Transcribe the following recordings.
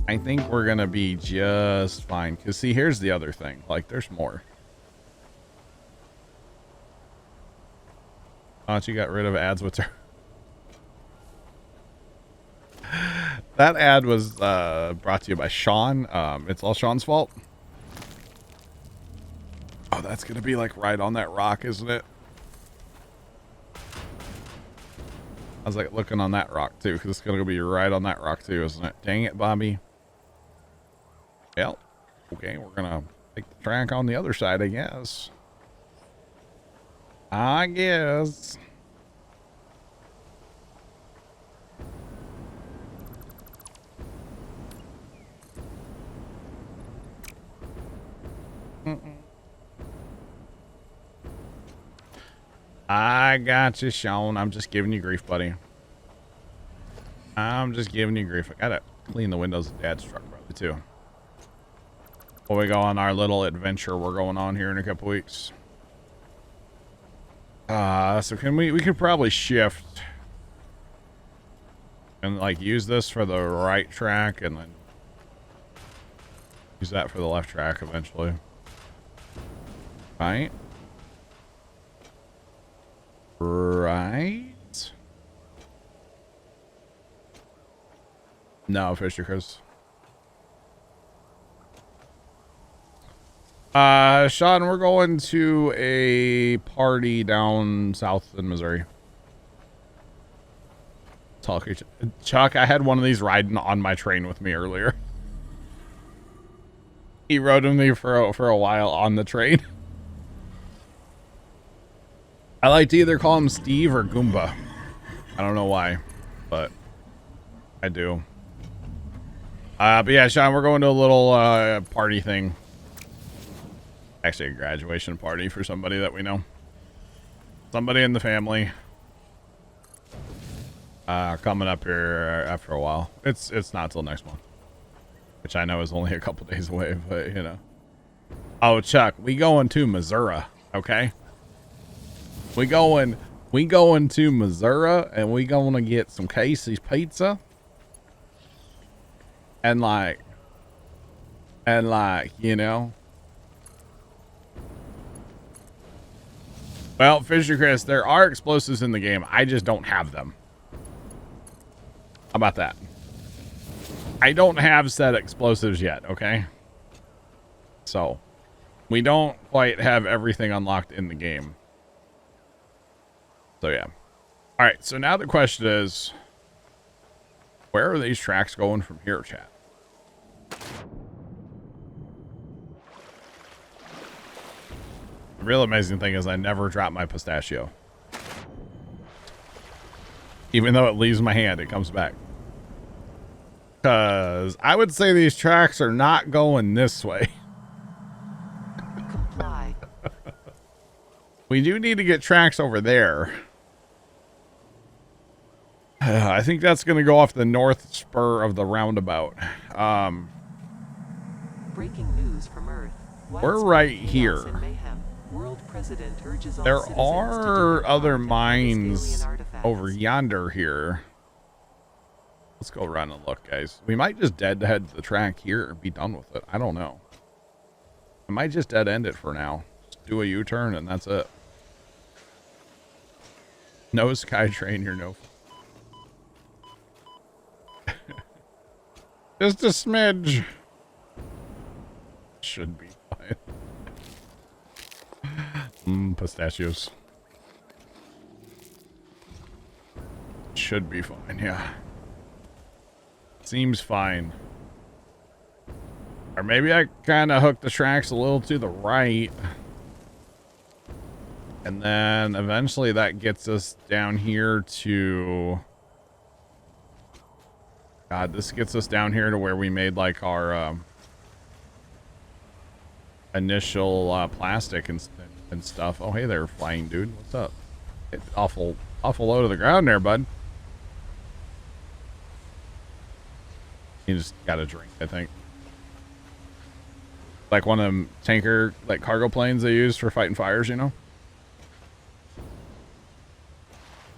I think we're going to be just fine. Because, see, here's the other thing. Like, there's more. You got rid of ads with her. That ad was brought to you by Sean. It's all Sean's fault. Oh, that's going to be like right on that rock, isn't it? I was like looking on that rock too, because it's going to be right on that rock too, isn't it? Dang it, Bobby. Well, okay, we're going to take the track on the other side, I guess. I guess. I got you, Sean. I'm just giving you grief, buddy. I'm just giving you grief. I gotta clean the windows of Dad's truck, probably, too. Before we go on our little adventure we're going on here in a couple weeks. So can we could probably shift and like use this for the right track and then use that for the left track eventually. Right? Right? No, Fisher Chris. Sean, we're going to a party down south in Missouri. Chuck, I had one of these riding on my train with me earlier. He rode with me for a while on the train. I like to either call him Steve or Goomba. I don't know why, but I do. But yeah, Sean, we're going to a little party thing. Actually, a graduation party for somebody that we know. Somebody in the family. Coming up here after a while. It's not till next month, which I know is only a couple days away, but you know. Oh, Chuck, we going to Missouri, okay? We going to Missouri, and we gonna get some Casey's pizza, and like, you know. Well, Fisher Chris, there are explosives in the game. I just don't have them. How about that? I don't have set explosives yet, okay? So, we don't quite have everything unlocked in the game. So, yeah. All right, so now the question is, where are these tracks going from here, chat? The real amazing thing is I never drop my pistachio. Even though it leaves my hand, it comes back. Because I would say these tracks are not going this way. Comply. We do need to get tracks over there. I think that's going to go off the north spur of the roundabout. Breaking news from Earth. We're right here. World President urges all There citizens are to do other not mines alien artifacts. over yonder here. Let's go run and look, guys. We might just deadhead the track here and be done with it. I don't know. I might just dead end it for now. Just do a U-turn and that's it. No SkyTrain here, no. Just a smidge. Should be fine. Pistachios. Should be fine, yeah. Seems fine. Or maybe I kind of hooked the tracks a little to the right. And then eventually that gets us down here to... God, this gets us down here to where we made like our initial plastic and stuff. Oh, hey there, flying dude. What's up? It's awful low to the ground there, bud. You just got a drink, I think. Like one of them tanker, like cargo planes they use for fighting fires, you know?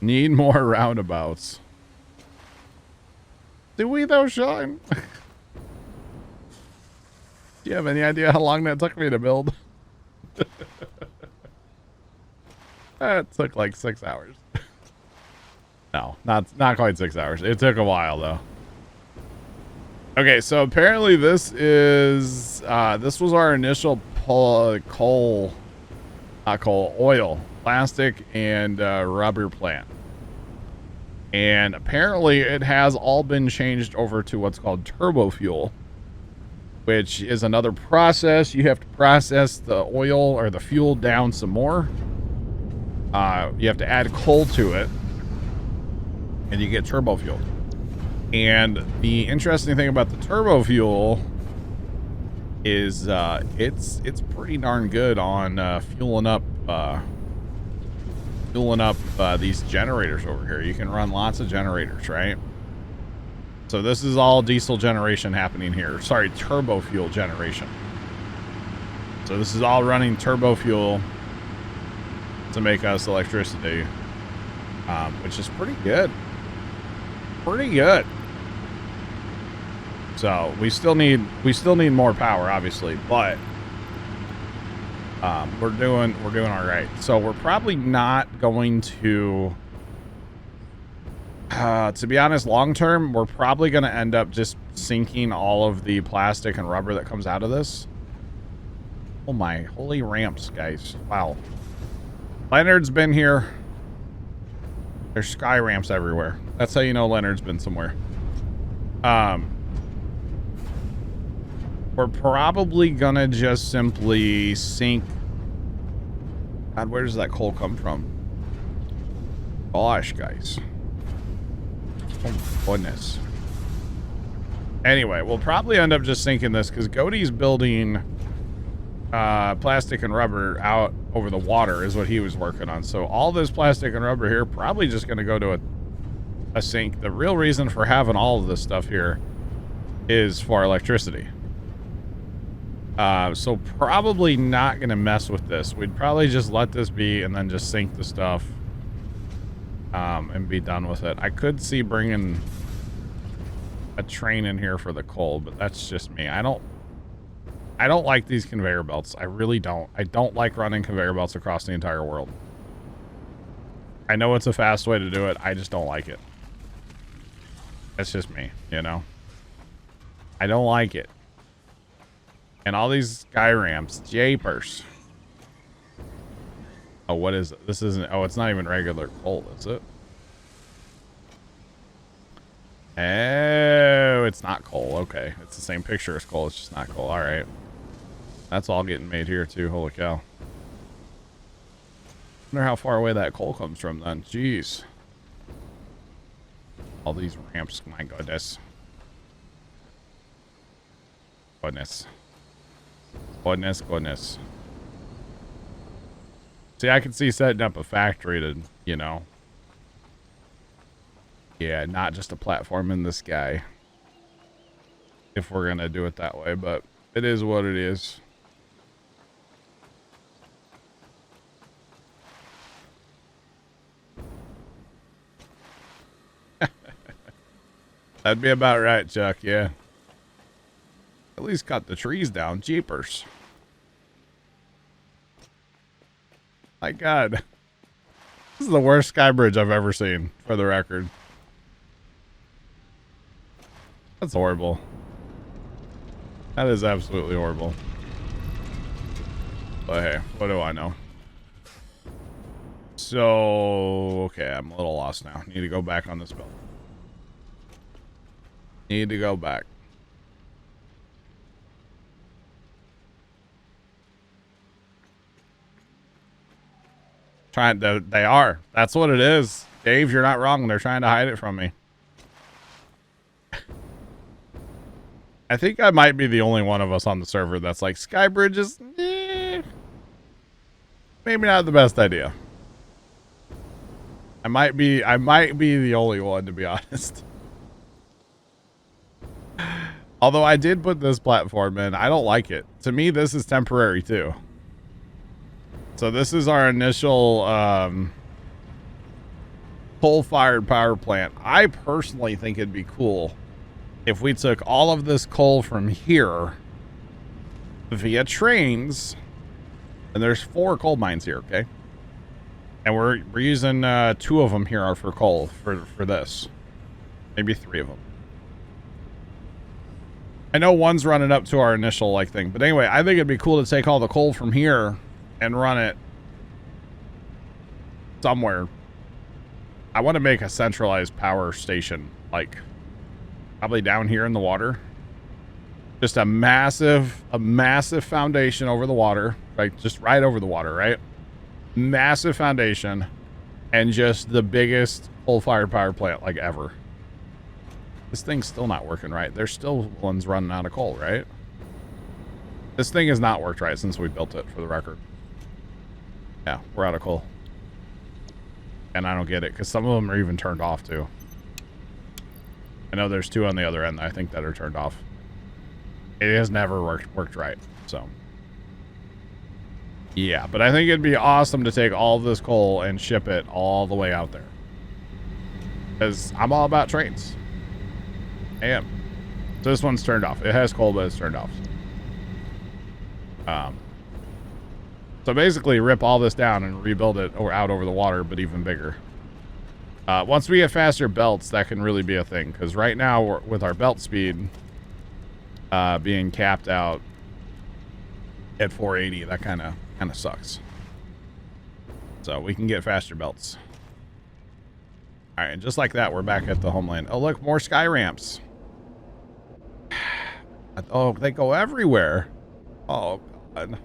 Need more roundabouts. Do we though, Sean? you have any idea how long that took me to build? It took like 6 hours. No, not quite 6 hours. It took a while though. Okay, so apparently this is this was our initial oil, plastic, and rubber plant. And apparently it has all been changed over to what's called turbo fuel, which is another process. You have to process the oil or the fuel down some more. You have to add coal to it, and you get turbo fuel. And the interesting thing about the turbo fuel is it's pretty darn good on fueling up these generators over here. You can run lots of generators, right? So this is all diesel generation happening here. Sorry, turbo fuel generation. So this is all running turbo fuel to make us electricity, which is pretty good. Pretty good. So we still need more power, obviously, but we're doing all right. So we're probably not going to be honest, long term, we're probably going to end up just sinking all of the plastic and rubber that comes out of this. Oh my holy ramps, guys. Wow. Leonard's been here. There's sky ramps everywhere. That's how you know Leonard's been somewhere. We're probably gonna just simply sink. God, where does that coal come from? Gosh, guys. Oh my goodness. Anyway, we'll probably end up just sinking this because Cody's building plastic and rubber out over the water is what he was working on. So all this plastic and rubber here probably just going to go to a sink. The real reason for having all of this stuff here is for electricity. So probably not going to mess with this. We'd probably just let this be and then just sink the stuff and be done with it. I could see bringing a train in here for the coal, but that's just me. I don't like these conveyor belts. I really don't. I don't like running conveyor belts across the entire world. I know it's a fast way to do it. I just don't like it. That's just me, you know? I don't like it. And all these sky ramps, japers. Oh, what is it? This isn't, oh, it's not even regular coal, is it? Oh, it's not coal. Okay. It's the same picture as coal. It's just not coal. All right. That's all getting made here too. Holy cow. Wonder how far away that coal comes from then. Jeez. All these ramps. My goodness. Goodness. Goodness, goodness. See, I can see setting up a factory to, you know. Yeah, not just a platform in the sky. If we're going to do it that way, but it is what it is. That'd be about right, Chuck, yeah. At least cut the trees down. Jeepers. My God. This is the worst sky bridge I've ever seen, for the record. That's horrible. That is absolutely horrible. But hey, what do I know? So, okay, I'm a little lost now. Need to go back on this build. Need to go back. Trying to, they are. That's what it is. Dave, you're not wrong. They're trying to hide it from me. I think I might be the only one of us on the server that's like, sky bridges, maybe not the best idea. I might be the only one, to be honest. Although I did put this platform in, I don't like it. To me, this is temporary too. So this is our initial coal-fired power plant. I personally think it'd be cool if we took all of this coal from here via trains. And there's 4 coal mines here, okay? And we're using 2 of them here are for coal for this. Maybe 3 of them. I know one's running up to our initial like thing, but anyway, I think it'd be cool to take all the coal from here and run it somewhere. I want to make a centralized power station, like probably down here in the water. Just a massive foundation over the water, like just right over the water, right? Massive foundation, and just the biggest coal-fired power plant like ever. This thing's still not working right. There's still ones running out of coal, right? This thing has not worked right since we built it, for the record. Yeah, we're out of coal. And I don't get it, because some of them are even turned off, too. I know there's 2 on the other end, I think, that are turned off. It has never worked right, so. Yeah, but I think it'd be awesome to take all of this coal and ship it all the way out there. Because I'm all about trains. I am. So this one's turned off. It has coal, but it's turned off. So basically rip all this down and rebuild it out over the water, but even bigger. Once we get faster belts, that can really be a thing. Because right now, with our belt speed being capped out at 480, that kind of sucks. So we can get faster belts. All right, and just like that, we're back at the homeland. Oh, look, more sky ramps. Oh, they go everywhere. Oh, God.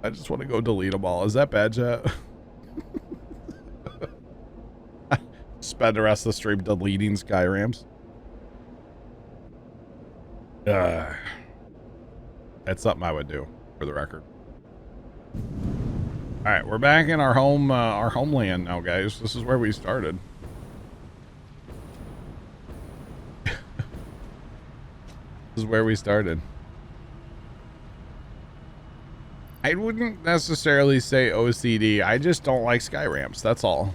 I just want to go delete them all. Is that bad, chat? Spend the rest of the stream deleting sky ramps. That's something I would do, for the record. All right, we're back in our homeland now, guys. This is where we started. This is where we started. I wouldn't necessarily say OCD. I just don't like sky ramps. That's all.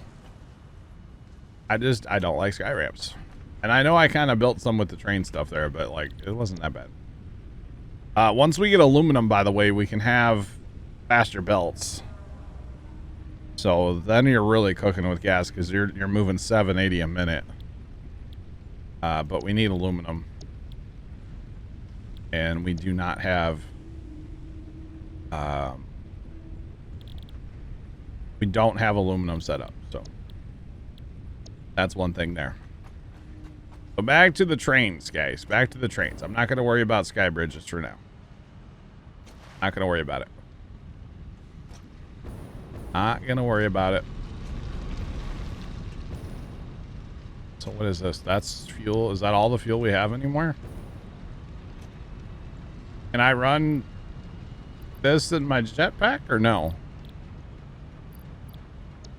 I don't like sky ramps. And I know I kind of built some with the train stuff there, but like it wasn't that bad. Once we get aluminum, by the way, we can have faster belts. So then you're really cooking with gas because you're moving 780 a minute. But we need aluminum. And we do not have we don't have aluminum set up, so that's one thing there. So back to the trains, guys. Back to the trains. I'm not going to worry about sky bridges for now. Not going to worry about it. Not going to worry about it. So what is this? That's fuel. Is that all the fuel we have anymore? Can I run this in my jetpack or no?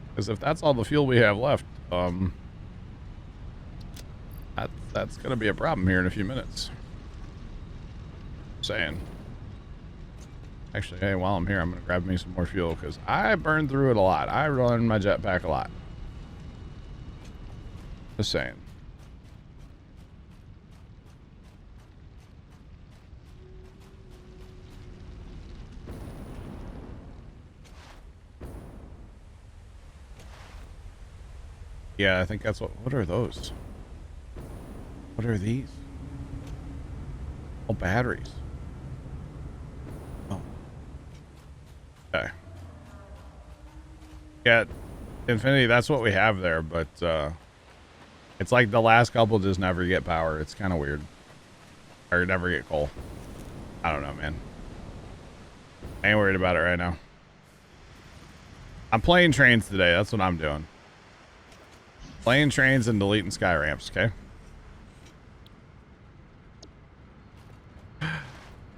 Because if that's all the fuel we have left, that's going to be a problem here in a few minutes. Saying. Actually, hey, while I'm here, I'm going to grab me some more fuel because I burned through it a lot. I run my jetpack a lot. Just saying. Yeah, I think that's what are those? What are these? Oh, batteries. Oh. Okay. Yeah, Infinity, that's what we have there, but it's like the last couple just never get power. It's kind of weird. Or never get coal. I don't know, man. I ain't worried about it right now. I'm playing trains today. That's what I'm doing. Playing trains and deleting sky ramps, okay?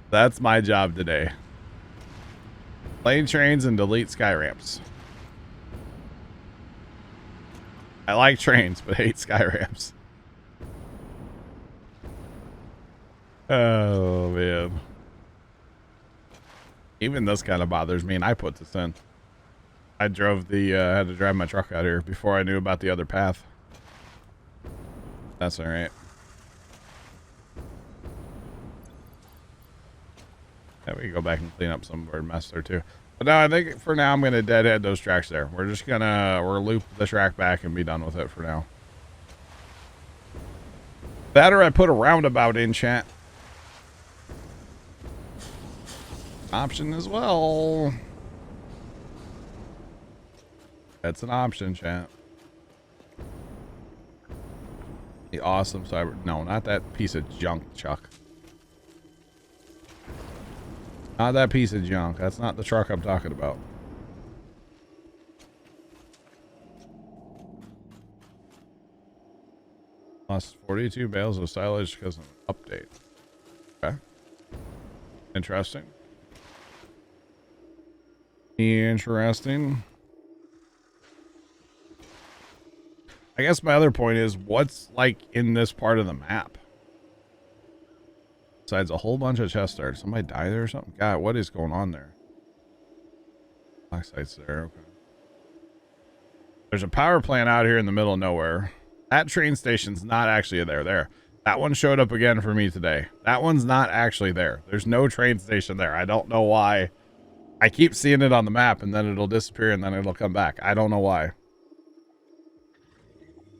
That's my job today. Playing trains and delete sky ramps. I like trains, but hate sky ramps. Oh, man. Even this kind of bothers me, and I put this in. I drove the, had to drive my truck out here before I knew about the other path. That's alright. Yeah, we can go back and clean up some weird mess there too. But no, I think for now I'm gonna deadhead those tracks there. We're loop the track back and be done with it for now. That or I put a roundabout in, chat. Option as well. That's an option, chat. The awesome cyber. No, not that piece of junk, Chuck. Not that piece of junk. That's not the truck I'm talking about. Lost 42 bales of silage because of an update. Okay. Interesting. Interesting. I guess my other point is, what's like in this part of the map? Besides a whole bunch of chest starts. Somebody die there or something? God, what is going on there? Black sites there, okay. There's a power plant out here in the middle of nowhere. That train station's not actually there. That one showed up again for me today. That one's not actually there. There's no train station there. I don't know why. I keep seeing it on the map and then it'll disappear and then it'll come back. I don't know why.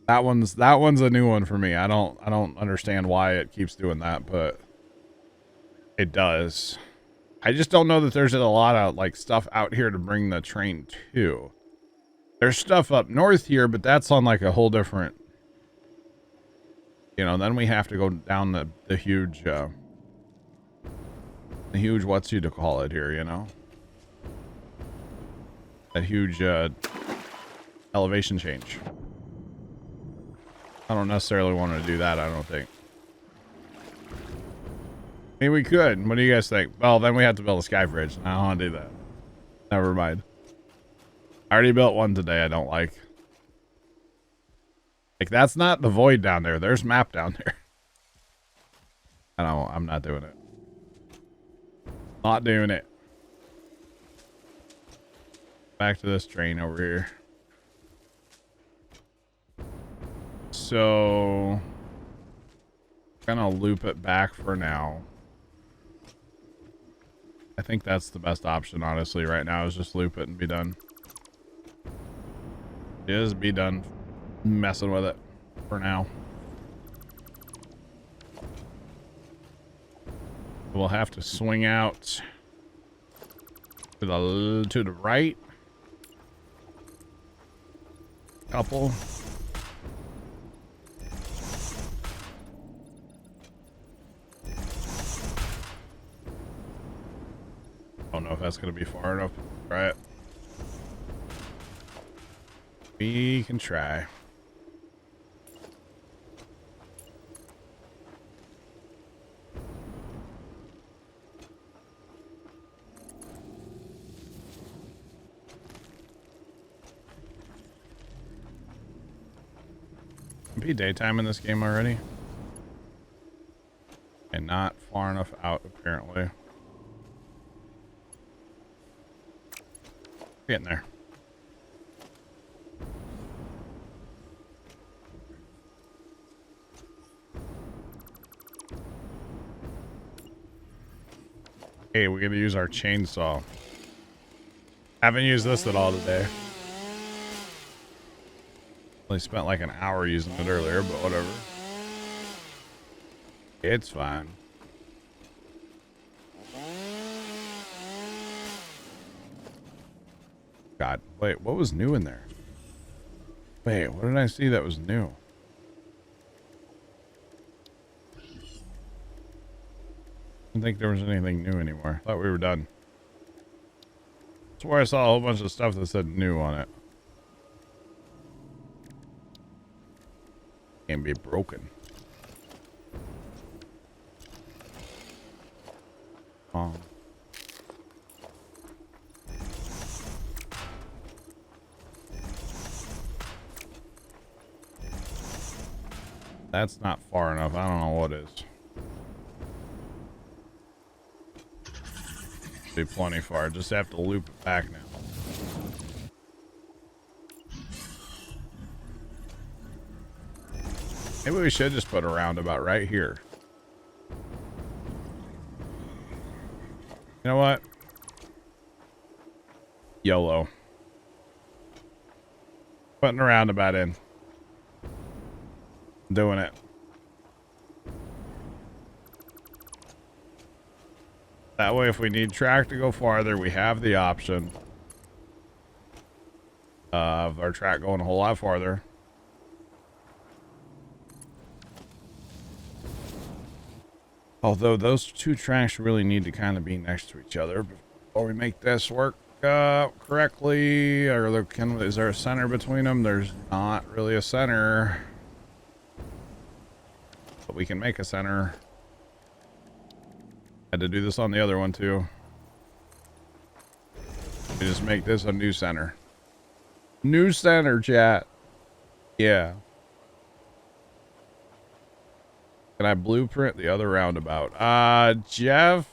That one's a new one for me. I don't understand why it keeps doing that, but it does. I just don't know that there's a lot of like stuff out here to bring the train to. There's stuff up north here, but that's on like a whole different, you know, then we have to go down the huge what's you to call it here, you know? That huge elevation change. I don't necessarily want to do that, I don't think. I mean, we could. What do you guys think? Well, then we have to build a sky bridge. I don't want to do that. Never mind. I already built one today I don't like. Like, that's not the void down there. There's map down there. I'm not doing it. Not doing it. Back to this train over here. So, gonna loop it back for now. I think that's the best option, honestly, right now, is just loop it and be done. Just be done messing with it for now. We'll have to swing out to the right. Couple. I don't know if that's going to be far enough. Try it. We can try. It'd be daytime in this game already. And not far enough out, apparently. Getting there. Hey, we're gonna use our chainsaw. Haven't used this at all today. Only spent like an hour using it earlier, but whatever. It's fine. God, wait, what was new in there? Wait, what did I see that was new? I didn't think there was anything new anymore. Thought we were done. That's where I saw a whole bunch of stuff that said new on it. Can't be broken. Oh. That's not far enough. I don't know what is. Be plenty far. Just have to loop it back now. Maybe we should just put a roundabout right here. You know what? YOLO. Putting a roundabout in. Doing it. That way, if we need track to go farther, we have the option of our track going a whole lot farther. Although those two tracks really need to kind of be next to each other before we make this work correctly. Or is there a center between them? There's not really a center. But we can make a center. Had to do this on the other one too. We just make this a new center. New center, chat. Yeah. Can I blueprint the other roundabout? Jeff.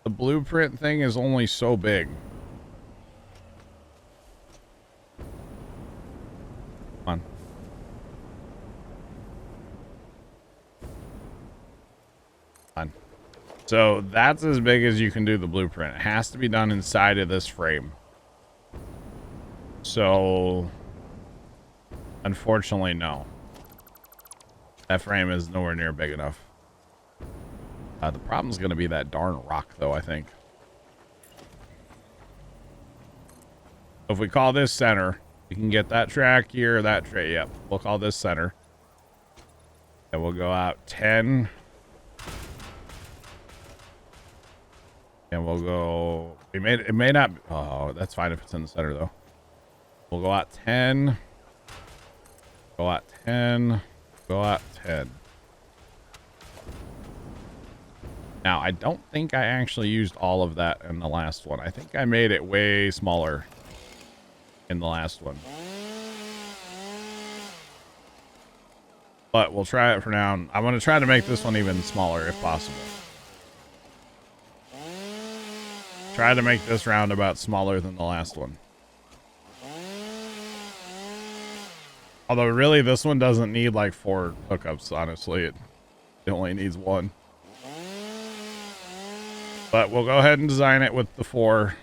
The blueprint thing is only so big. Come on. So that's as big as you can do the blueprint. It has to be done inside of this frame. So, unfortunately, no. That frame is nowhere near big enough. The problem is going to be that darn rock, though, I think. If we call this center, we can get that track here, that track. Yep, we'll call this center. And we'll go out 10. And we'll go... It may not... Oh, that's fine if it's in the center, though. We'll go out 10. Go out 10. Go out 10. Now, I don't think I actually used all of that in the last one. I think I made it way smaller in the last one. But we'll try it for now. I'm going to try to make this one even smaller if possible. Try to make this roundabout smaller than the last one. Although really this one doesn't need like 4 hookups, honestly. It only needs 1. But we'll go ahead and design it with the 4.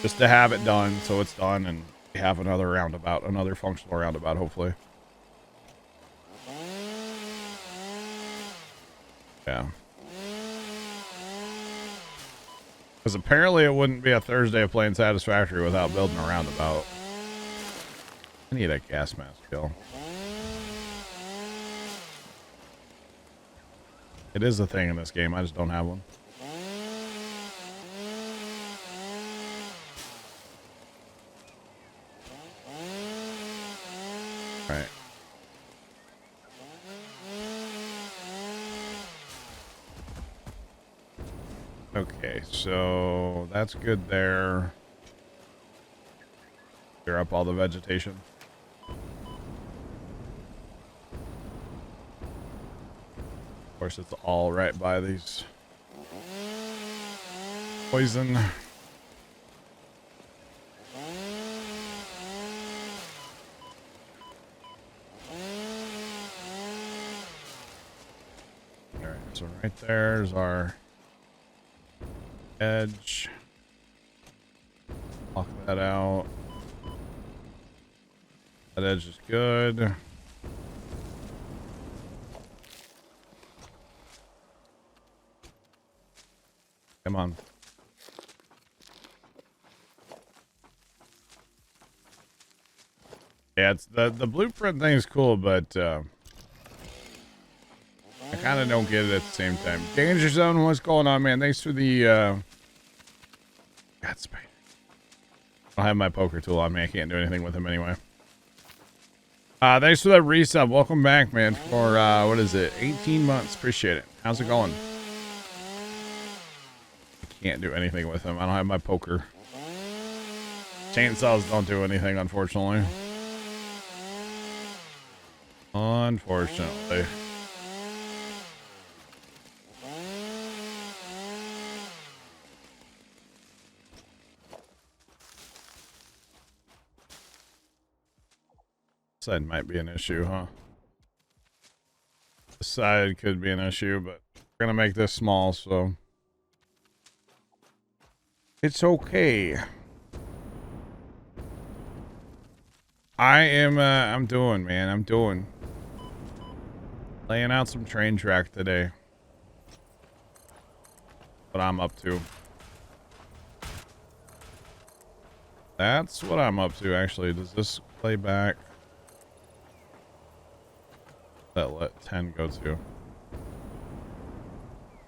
Just to have it done, so it's done and we have another roundabout, another functional roundabout, hopefully. Yeah. Because apparently it wouldn't be a Thursday of playing Satisfactory without building a roundabout. I need a gas mask kill. It is a thing in this game, I just don't have one. Alright. Okay, so that's good there. Clear up all the vegetation. Of course, it's all right by these poison. Alright, so right there's our edge. Lock that out. That edge is good. Come on. Yeah, it's the blueprint thing is cool, but I kind of don't get it at the same time. Danger Zone, what's going on, man? Thanks for the God, Spider. I don't have my poker tool on me. I can't do anything with him anyway. Thanks for that resub. Welcome back, man, for what is it? 18 months. Appreciate it. How's it going? I can't do anything with him. I don't have my poker. Chainsaws don't do anything, unfortunately. Unfortunately. This side might be an issue, huh? This side could be an issue, but We're gonna make this small, so it's okay. I'm doing, man. I'm doing. Laying out some train track today. What I'm up to. That's what I'm up to, actually. Does this play back? That let 10 go to.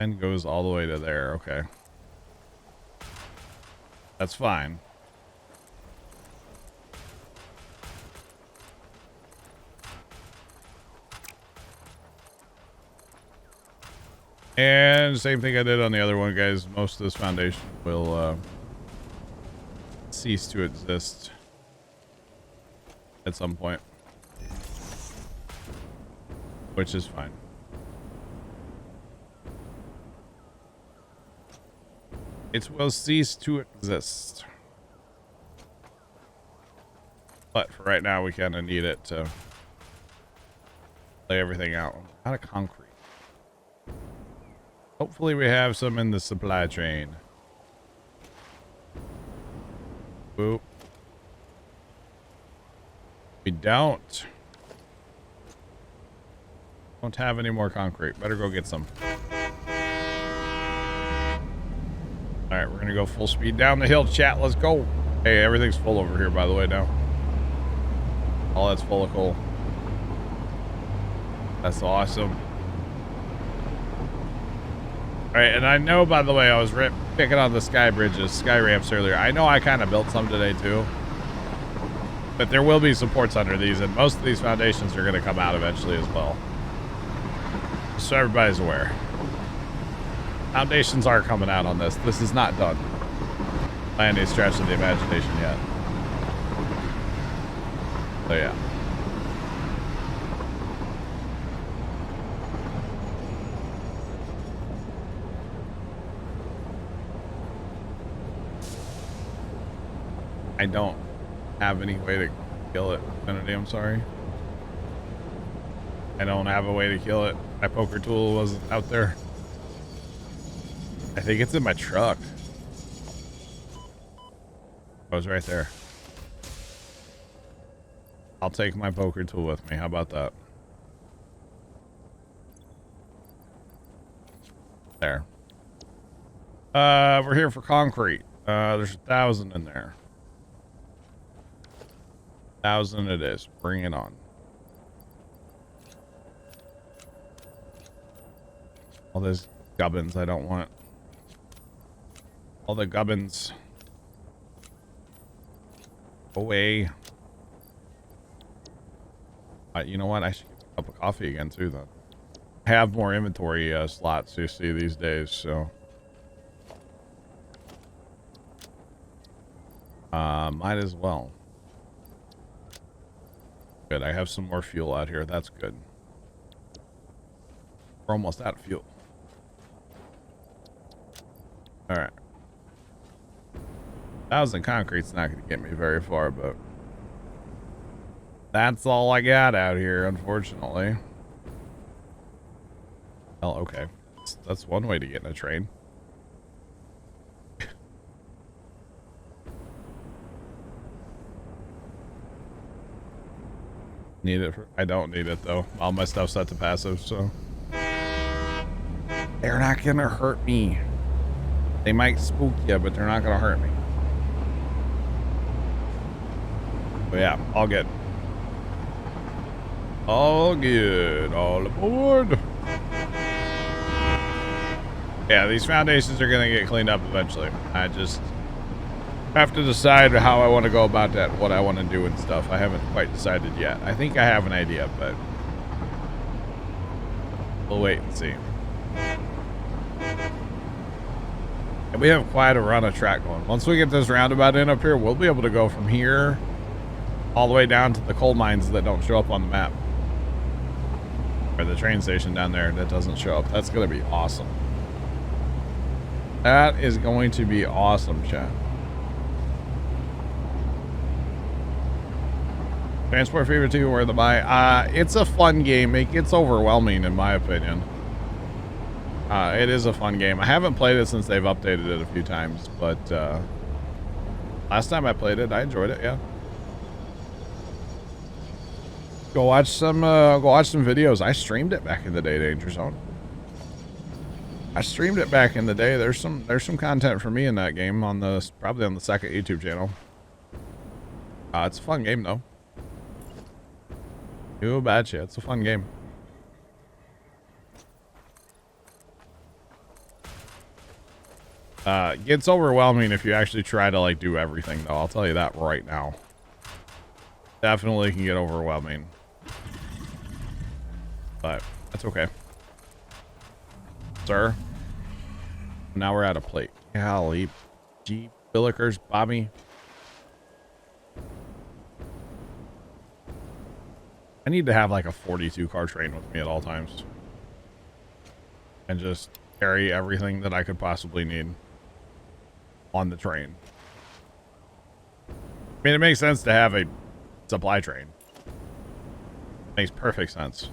10 goes all the way to there. Okay. That's fine. And same thing I did on the other one, guys. Most of this foundation will cease to exist at some point, which is fine. It will cease to exist. But for right now, we kind of need it to lay everything out. Out of concrete. Hopefully we have some in the supply train. Boop. We don't. Don't have any more concrete. Better go get some. Alright, we're gonna go full speed down the hill, chat. Let's go. Hey, everything's full over here, by the way, now. All that's full of coal. That's awesome. Alright, and I know, by the way, I was picking on the sky bridges, sky ramps earlier. I know I kind of built some today, too. But there will be supports under these, and most of these foundations are going to come out eventually as well. So everybody's aware. Foundations are coming out on this. This is not done by any stretch of the imagination yet. So yeah. I don't have any way to kill it, Kennedy. I'm sorry. I don't have a way to kill it. My poker tool wasn't out there. I think it's in my truck. Oh, it's right there. I'll take my poker tool with me. How about that? There. We're here for concrete. There's 1,000 in there. 1,000 it is. Bring it on. All those gubbins I don't want. All the gubbins. Away. You know what? I should get a cup of coffee again too, then. I have more inventory slots, you see, these days, so. Might as well. Good, I have some more fuel out here. That's good. We're almost out of fuel. Alright. 1,000 concrete's not going to get me very far, but that's all I got out here, unfortunately. Well, okay. That's one way to get in a train. Need it for, I don't need it though. All my stuff's set to passive, so they're not gonna hurt me. They might spook you, but they're not gonna hurt me. But yeah, all good. All good. All aboard. Yeah, these foundations are gonna get cleaned up eventually. I just have to decide how I want to go about that, what I want to do and stuff. I haven't quite decided yet. I think I have an idea, but we'll wait and see. And we have quite a run of track going. Once we get this roundabout in up here, we'll be able to go from here all the way down to the coal mines that don't show up on the map. Or the train station down there that doesn't show up. That's going to be awesome. That is going to be awesome, chat. Transport Fever 2, where the buy? It's a fun game. It gets overwhelming, in my opinion. It is a fun game. I haven't played it since they've updated it a few times, but last time I played it, I enjoyed it. Yeah. Go watch some videos. I streamed it back in the day, Danger Zone. I streamed it back in the day. There's some content for me in that game on the probably on the second YouTube channel. It's a fun game though. You betcha, it's a fun game. Gets overwhelming if you actually try to like do everything though. I'll tell you that right now. Definitely can get overwhelming. But that's okay. Sir. Now we're at a plate. Golly. Gee, Billikers, Bobby. I need to have like a 42 car train with me at all times. And just carry everything that I could possibly need on the train. I mean, it makes sense to have a supply train. Makes perfect sense.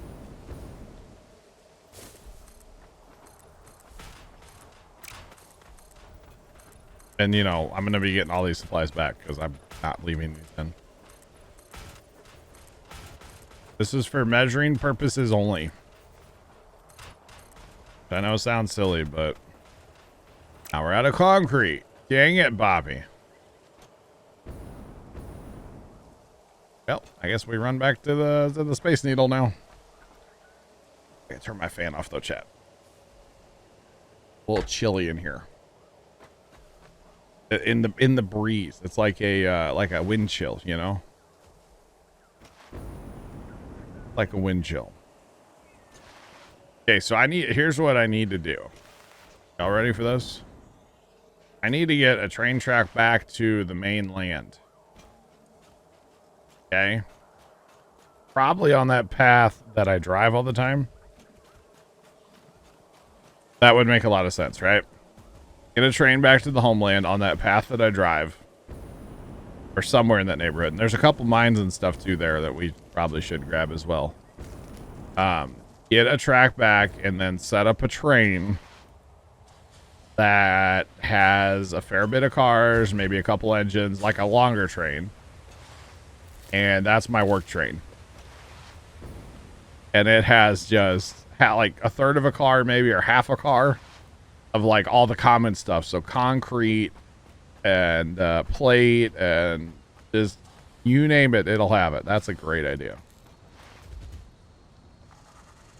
And, you know, I'm going to be getting all these supplies back because I'm not leaving these in. This is for measuring purposes only. I know it sounds silly, but now we're out of concrete. Dang it, Bobby. Well, I guess we run back to the Space Needle now. I gotta turn my fan off though, chat. A little chilly in here. In the breeze. It's like a wind chill, you know? Like a wind chill. Okay, so here's what I need to do. Y'all ready for this? I need to get a train track back to the mainland. Okay. Probably on that path that I drive all the time. That would make a lot of sense, right? Get a train back to the homeland on that path that I drive. Or somewhere in that neighborhood. And there's a couple mines and stuff too there that we probably should grab as well. Get a track back and then set up a train that has a fair bit of cars, maybe a couple engines, like a longer train. And that's my work train. And it has just like a third of a car maybe, or half a car of like all the common stuff. So concrete and plate and just you name it, it'll have it. That's a great idea.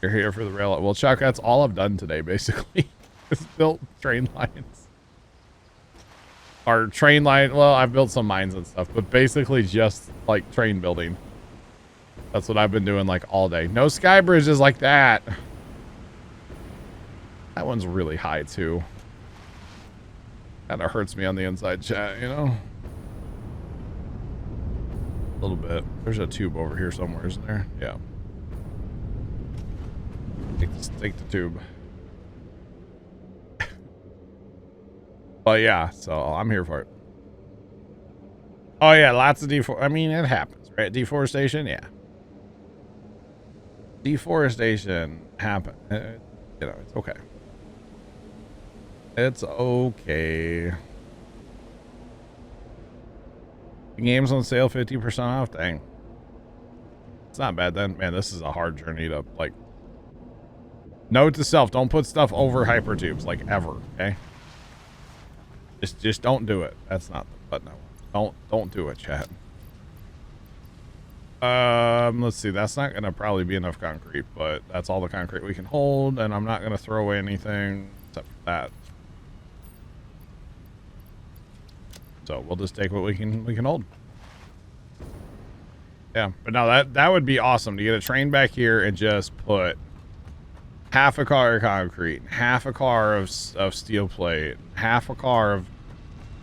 You're here for the rail. Well, Chuck, that's all I've done today, basically. It's built train lines. Or train line. Well, I've built some mines and stuff, but basically just like train building. That's what I've been doing like all day. No sky bridges like that. That one's really high too. Kind of hurts me on the inside, chat, you know? A little bit. There's a tube over here somewhere, isn't there? Yeah. Take the tube. But yeah, so I'm here for it. Oh yeah, lots of I mean, it happens, right? Deforestation, yeah. Deforestation happen. You know, it's okay. It's okay. The game's on sale 50% off. Dang. It's not bad then. Man, this is a hard journey to like. Note to self, don't put stuff over hypertubes, like ever, okay? Just don't do it. That's not the button I want. Don't do it, chat. Let's see, that's not gonna probably be enough concrete, but that's all the concrete we can hold, and I'm not gonna throw away anything except for that. So we'll just take what we can hold. Yeah, but no, that would be awesome to get a train back here and just put half a car of concrete, half a car of steel plate, half a car of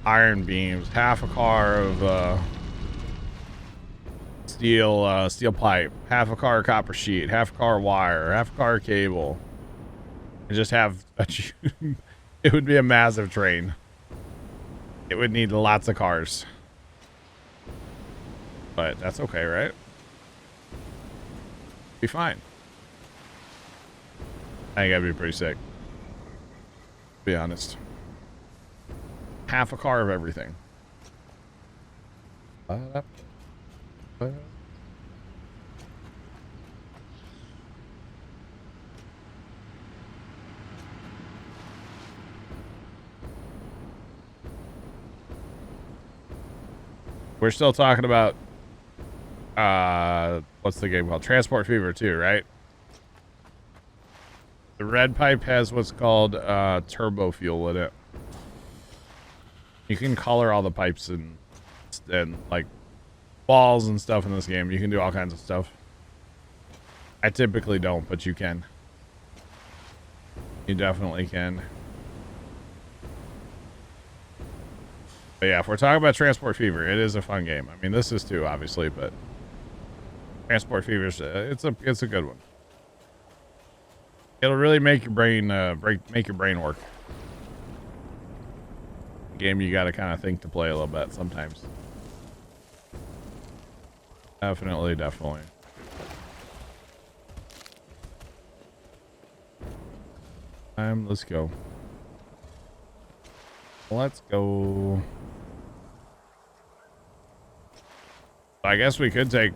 iron beams, half a car of steel pipe, half a car of copper sheet, half a car of wire, half a car of cable, and just have it would be a massive train. It would need lots of cars, but that's okay, right? Be fine. I think that'd be pretty sick. be honest. Half a car of everything. We're still talking about what's the game called? Transport Fever 2, right? The red pipe has what's called turbo fuel in it. You can color all the pipes and like walls and stuff in this game. You can do all kinds of stuff. I typically don't, but you can. You definitely can. But yeah, if we're talking about Transport Fever, it is a fun game. I mean, this is too, obviously, but Transport Fever, it's a good one. It'll really make your brain make your brain work. Game you got to kind of think to play a little bit sometimes. Definitely. Let's go. Let's go. I guess we could take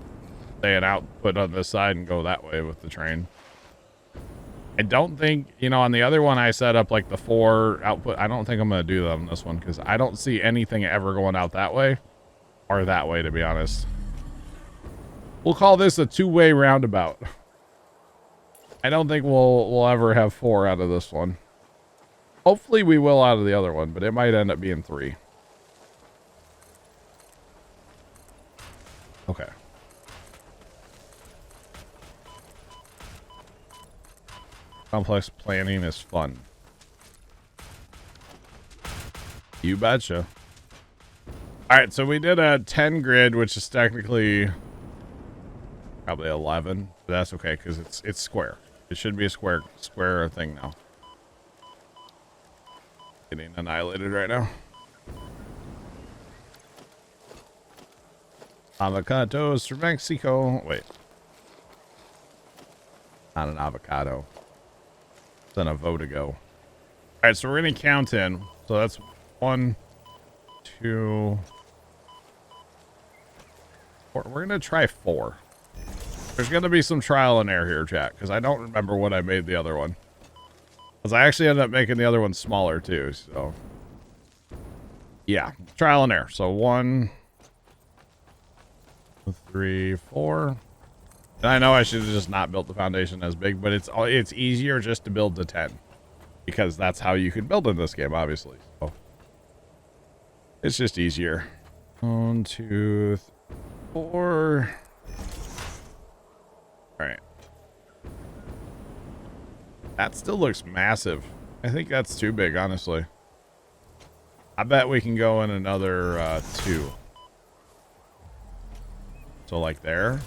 an output on this side and go that way with the train. I don't think, on the other one I set up like the 4 output. I don't think I'm going to do that on this one because I don't see anything ever going out that way or that way, to be honest. We'll call this a 2-way roundabout. I don't think we'll ever have 4 out of this one. Hopefully we will out of the other one, but it might end up being 3. Okay. Complex planning is fun. You betcha. Alright, so we did a 10 grid, which is technically probably 11. But that's okay, because it's square. It should be a square thing now. Getting annihilated right now. Avocados from Mexico. Wait. Not an avocado. It's an avocago. Alright, so we're going to count in. So that's 1, 2, 4. We're going to try 4. There's going to be some trial and error here, chat, because I don't remember what I made the other one. Because I actually ended up making the other one smaller, too, so. Yeah, trial and error. So 1, 2, 3, 4. And I know I should have just not built the foundation as big, but it's easier just to build to 10. Because that's how you can build in this game, obviously. So it's just easier. 1, 2, 3, 4. Alright. That still looks massive. I think that's too big, honestly. I bet we can go in another 2. So like there.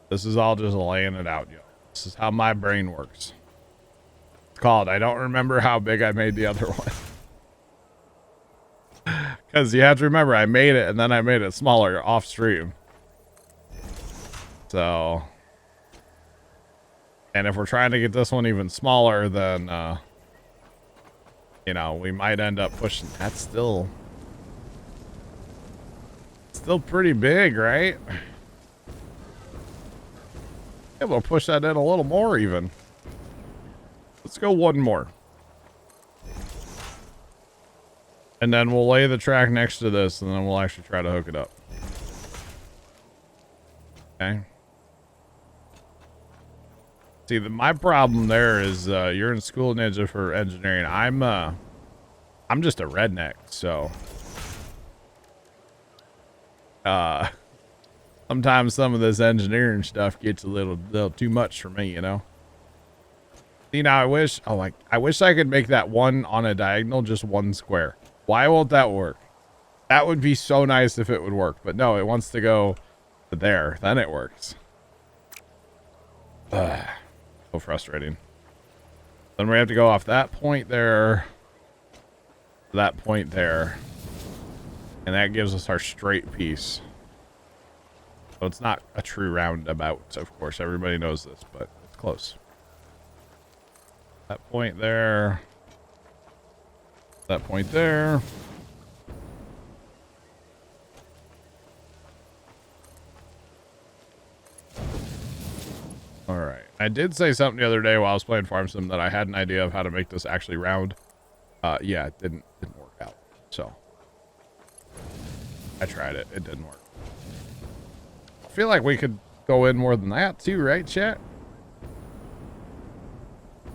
This is all just laying it out, yo. This is how my brain works. It's called, I don't remember how big I made the other one. Because you have to remember, I made it and then I made it smaller off stream. So. And if we're trying to get this one even smaller, then, we might end up pushing. That's still pretty big, right? Yeah, we'll push that in a little more even. Let's go 1 more. And then we'll lay the track next to this, and then we'll actually try to hook it up. Okay. See, my problem there is you're in school, Ninja, for engineering. I'm just a redneck, so sometimes some of this engineering stuff gets a little too much for me, I wish I could make that one on a diagonal just 1 square. Why won't that work? That would be so nice if it would work, but no, it wants to go to there. Then it works. So frustrating. Then we have to go off that point there, that point there, and that gives us our straight piece. So it's not a true roundabout, of course. Everybody knows this, but it's close. That point there. That point there. All right. I did say something the other day while I was playing Farm Sim that I had an idea of how to make this actually round. Yeah, it didn't work out. So I tried it. It didn't work. I feel like we could go in more than that too, right, chat?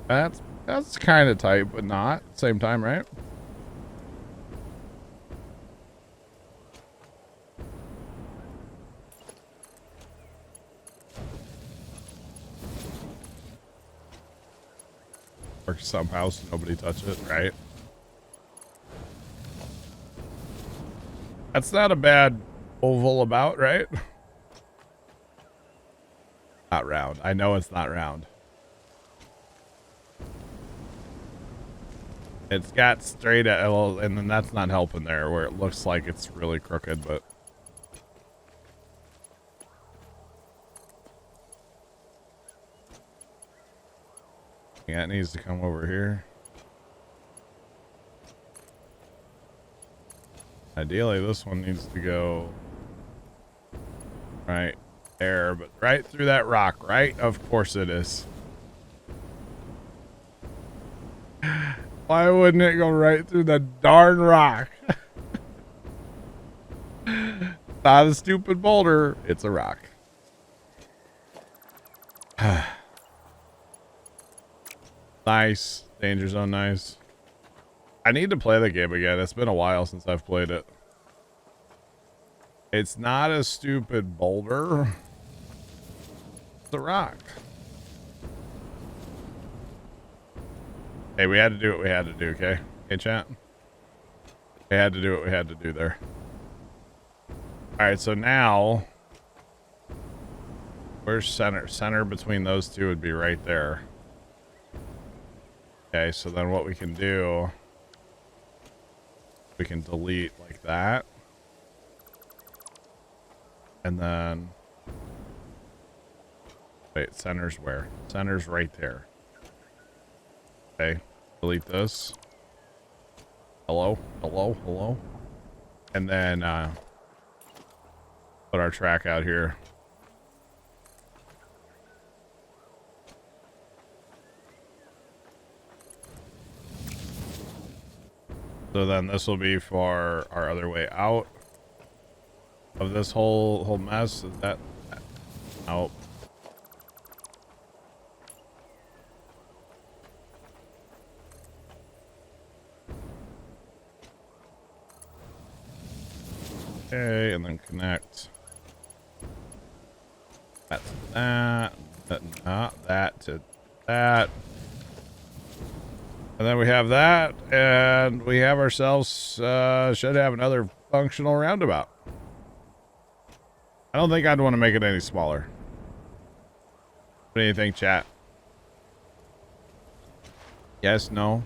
That's kind of tight, but not at the same time, right? Or somehow so nobody touch it, right? That's not a bad oval about, right? Not round. I know it's not round. It's got straight at, well, and then that's not helping there where it looks like it's really crooked, but yeah, it needs to come over here. Ideally, this one needs to go right there, but right through that rock, right? Of course it is. Why wouldn't it go right through the darn rock? Not a stupid boulder. It's a rock. Nice. Danger zone, nice. I need to play the game again. It's been a while since I've played it. It's not a stupid boulder. It's a rock. Hey, we had to do what we had to do, okay? Hey, chat. We had to do what we had to do there. Alright, so now... Where's center? Center between those two would be right there. Okay, so then what we can do... We can delete like that. And then... Wait, center's where? Center's right there. Okay, delete this. Hello, hello, hello. And then put our track out here. So then this will be for our other way out of this whole mess. Is that? Nope. Okay, and then connect that to that to that. And then we have that, and we have ourselves, should have another functional roundabout. I don't think I'd want to make it any smaller. What do you think, chat? Yes, no?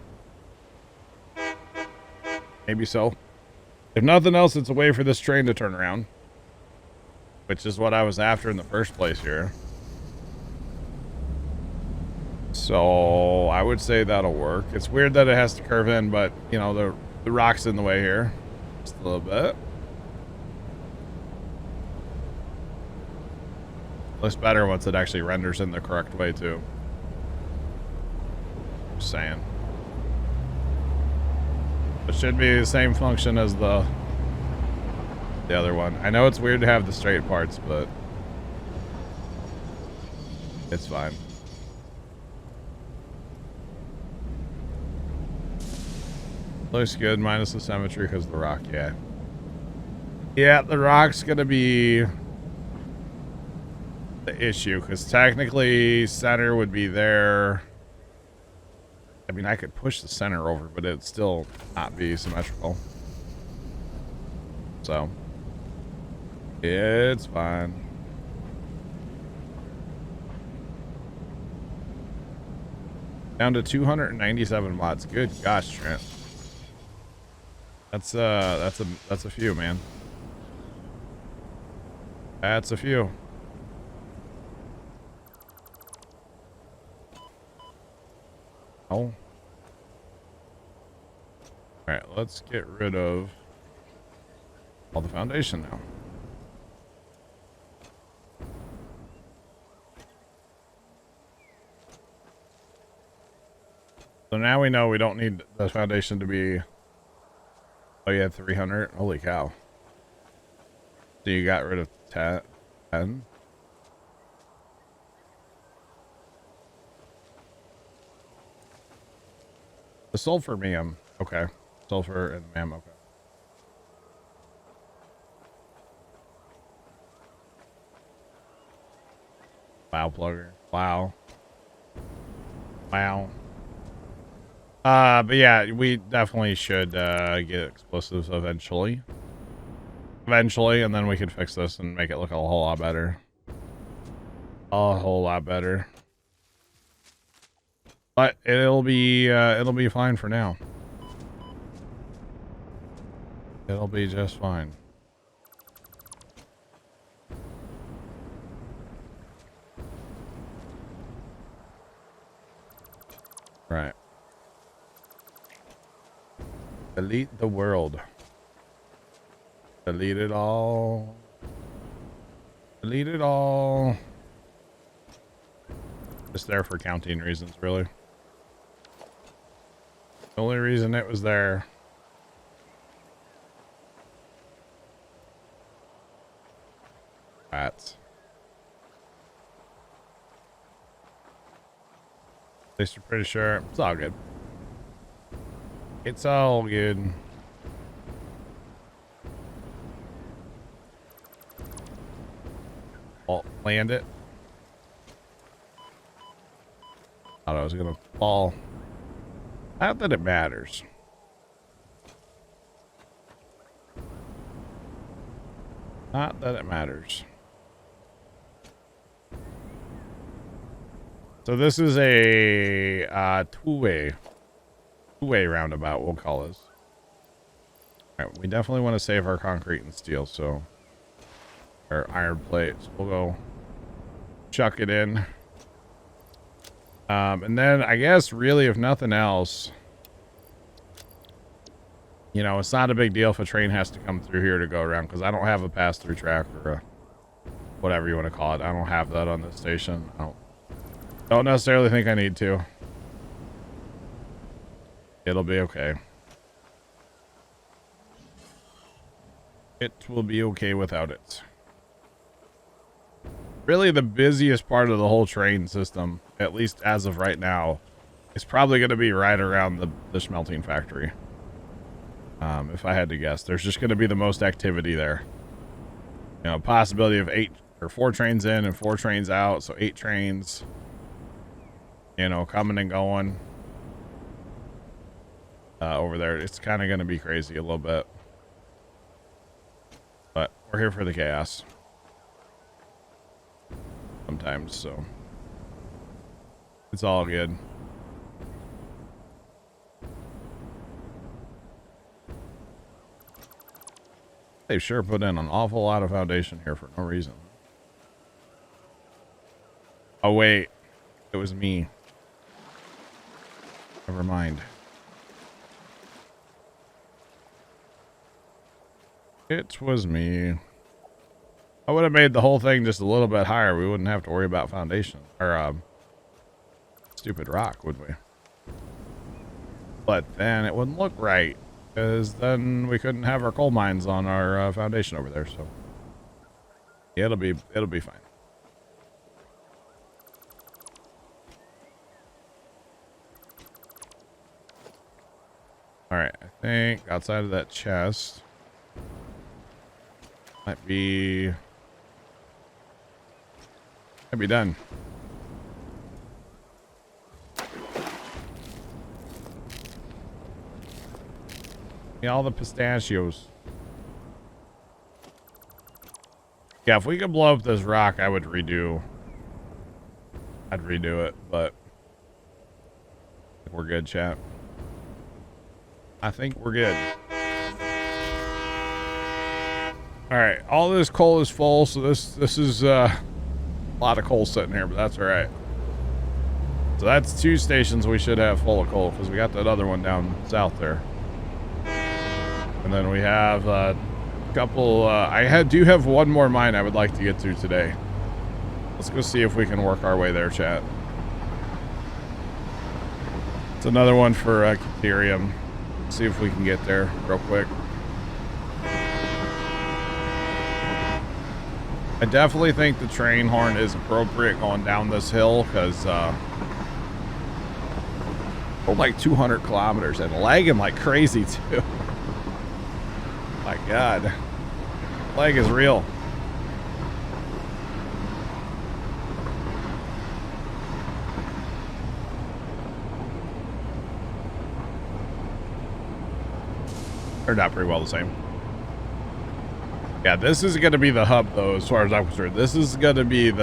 Maybe so. If nothing else, it's a way for this train to turn around. Which is what I was after in the first place here. So, I would say that'll work. It's weird that it has to curve in, but, you know, the rock's in the way here. Just a little bit. Looks better once it actually renders in the correct way, too. Just saying. It should be the same function as the other one. I know it's weird to have the straight parts, but it's fine. Looks good, minus the symmetry because of the rock, yeah. Yeah, the rock's gonna be the issue, because technically center would be there. I mean, I could push the center over, but it'd still not be symmetrical. So, it's fine. Down to 297 watts. Good gosh, Trent. That's a few, man. That's a few. Oh. Alright, let's get rid of all the foundation now. So now we know we don't need the foundation to be... Oh, you had 300? Holy cow. So you got rid of 10? The sulfur-mium. Okay. Sulfur and MAM, okay. Wow, plugger. Wow. Wow. But yeah, we definitely should get explosives eventually. And then we could fix this and make it look a whole lot better. A whole lot better. But it'll be fine for now. It'll be just fine. Right. Delete the world. Delete it all. Delete it all. Just there for counting reasons, really. The only reason it was there. Rats. At least we're pretty sure. It's all good. It's all good. I'll land it. Thought I was gonna fall. Not that it matters. Not that it matters. So this is a two-way roundabout, we'll call this. All right, we definitely want to save our concrete and steel, so our iron plates. We'll go chuck it in. And then I guess really, if nothing else, you know, it's not a big deal if a train has to come through here to go around, because I don't have a pass-through track or a, whatever you want to call it. I don't have that on this station. I don't necessarily think I need to. It'll be okay. It will be okay without it. Really, the busiest part of the whole train system, at least as of right now, is probably going to be right around the smelting factory. If I had to guess, there's just going to be the most activity there. You know, possibility of 4 trains in and 4 trains out, so 8 trains. You know, coming and going over there. It's kind of going to be crazy a little bit, but we're here for the chaos sometimes, so it's all good. They sure put in an awful lot of foundation here for no reason. Oh wait, it was me. Never mind. It was me. I would have made the whole thing just a little bit higher. We wouldn't have to worry about foundation or stupid rock, would we? But then it wouldn't look right, because then we couldn't have our coal mines on our foundation over there. So yeah, it'll be fine. All right, I think outside of that chest might be done. Yeah, all the pistachios. Yeah, if we could blow up this rock, I'd redo it, but we're good, chat. I think we're good. All right, all this coal is full, so this is a lot of coal sitting here, but that's all right. So that's 2 stations we should have full of coal because we got that other one down south there. And then we have a couple. Do have one more mine I would like to get to today. Let's go see if we can work our way there, chat. It's another one for Ethereum. See if we can get there real quick. I definitely think the train horn is appropriate going down this hill because we're like 200 kilometers and lagging like crazy too. My God, lag is real. Turned out pretty well the same. Yeah, this is going to be the hub, though, as far as I'm concerned. This is going to be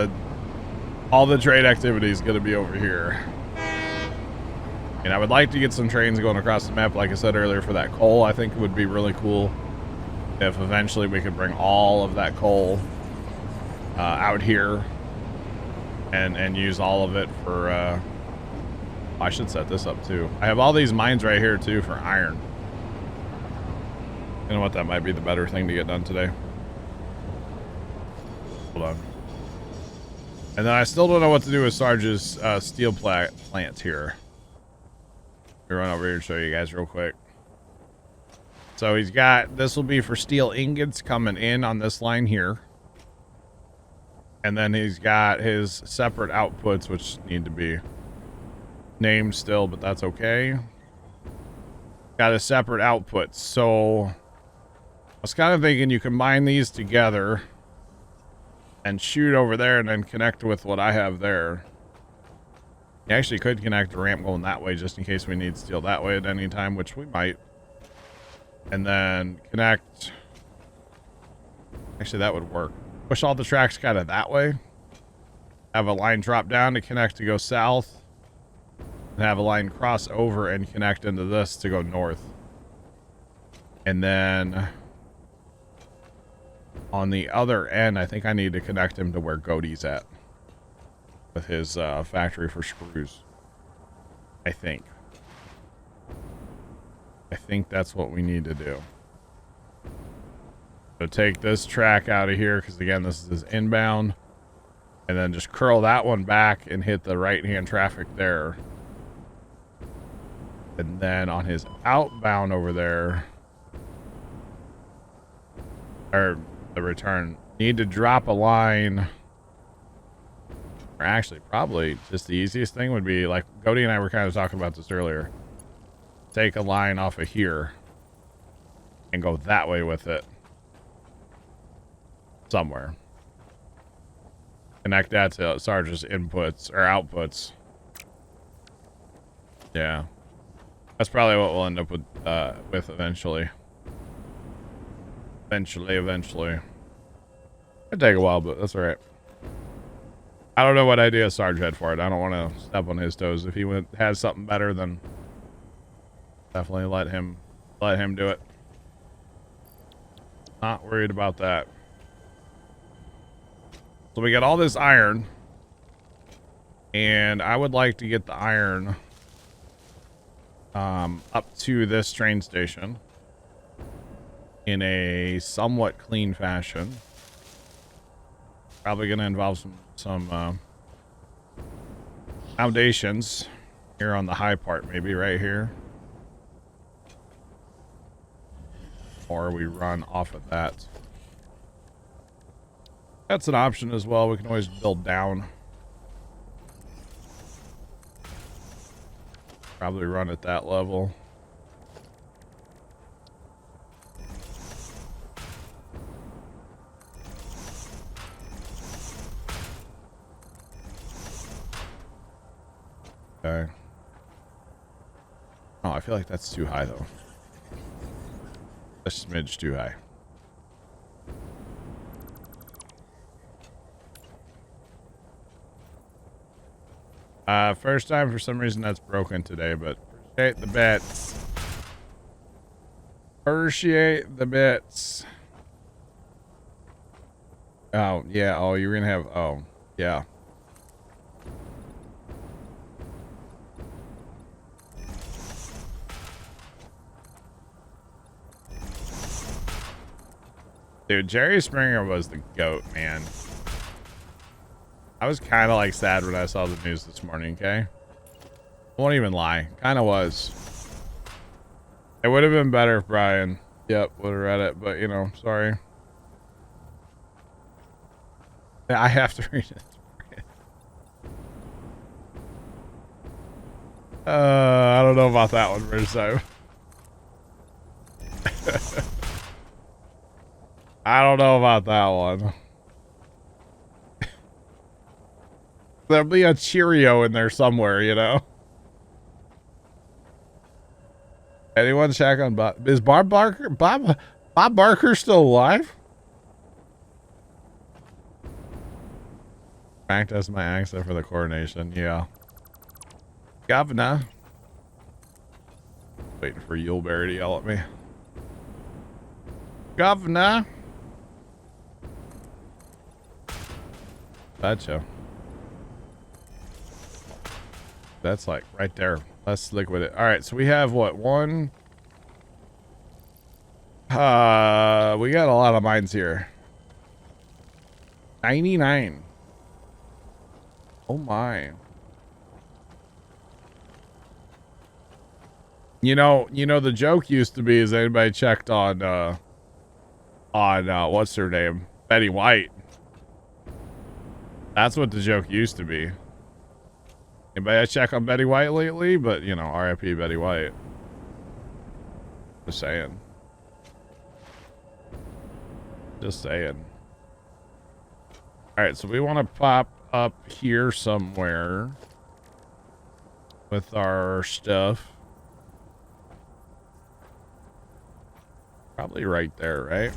all the trade activity is going to be over here. And I would like to get some trains going across the map, like I said earlier, for that coal. I think it would be really cool if eventually we could bring all of that coal out here and use all of it for... I should set this up, too. I have all these mines right here, too, for iron. You know what? That might be the better thing to get done today. Hold on. And then I still don't know what to do with Sarge's steel plant here. Let me run over here and show you guys real quick. So he's got, this will be for steel ingots coming in on this line here. And then he's got his separate outputs, which need to be named still, but that's okay. Got a separate outputs. So I was kind of thinking you combine these together and shoot over there and then connect with what I have there. You actually could connect a ramp going that way just in case we need steel that way at any time, which we might. And then connect. Actually, that would work. Push all the tracks kind of that way. Have a line drop down to connect to go south. And have a line cross over and connect into this to go north. And then on the other end, I think I need to connect him to where Godey's at with his factory for screws. I think that's what we need to do. So take this track out of here because again, this is inbound, and then just curl that one back and hit the right-hand traffic there. And then on his outbound over there, or the return, need to drop a line. Or actually, probably just the easiest thing would be, like Godey and I were kind of talking about this earlier. Take a line off of here and go that way with it. Somewhere. Connect that to Sarge's inputs or outputs. Yeah. That's probably what we'll end up with eventually. Eventually. It'd take a while, but that's all right. I don't know what idea Sarge had for it. I don't want to step on his toes. If he has something better, then definitely let him do it. Not worried about that. So we got all this iron, and I would like to get the iron up to this train station in a somewhat clean fashion. Probably going to involve some foundations here on the high part, maybe right here. Or we run off of that. That's an option as well. We can always build down. Probably run at that level. Okay. Oh, I feel like that's too high though. A smidge too high. First time for some reason that's broken today, but appreciate the bits. Appreciate the bits. Oh, yeah. Oh, you're gonna have, oh, yeah. Dude, Jerry Springer was the GOAT, man. I was kind of like sad when I saw the news this morning, okay? I won't even lie. Kind of was. It would have been better if Brian, yep, would have read it, but you know, sorry. Yeah, I have to read it. I don't know about that one, Rizzo. I don't know about that one. There'll be a Cheerio in there somewhere, you know? Anyone check on Bob? Is Bob Barker still alive? Ranked as my accent for the coronation, yeah. Governor. Waiting for Yuleberry to yell at me. Governor. Gotcha. That's like right there. Let's liquid it. All right, so we have what, one? We got a lot of mines here. 99. Oh my. You know, the joke used to be, is anybody checked on what's her name? Betty White. That's what the joke used to be. Anybody check on Betty White lately? But, you know, RIP Betty White. Just saying. Just saying. Alright, so we want to pop up here somewhere with our stuff. Probably right there, right?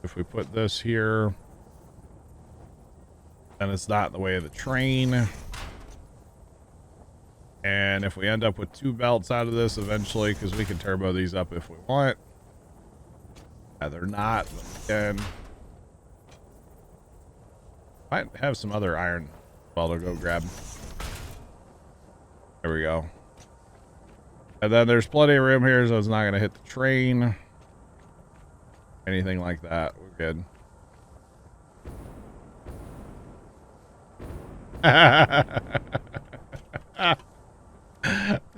If we put this here, then it's not in the way of the train. And if we end up with 2 belts out of this eventually, because we can turbo these up if we want. They're not, but again, might have some other iron. Well, to go grab. There we go. And then there's plenty of room here, so it's not going to hit the train. Anything like that. We're good.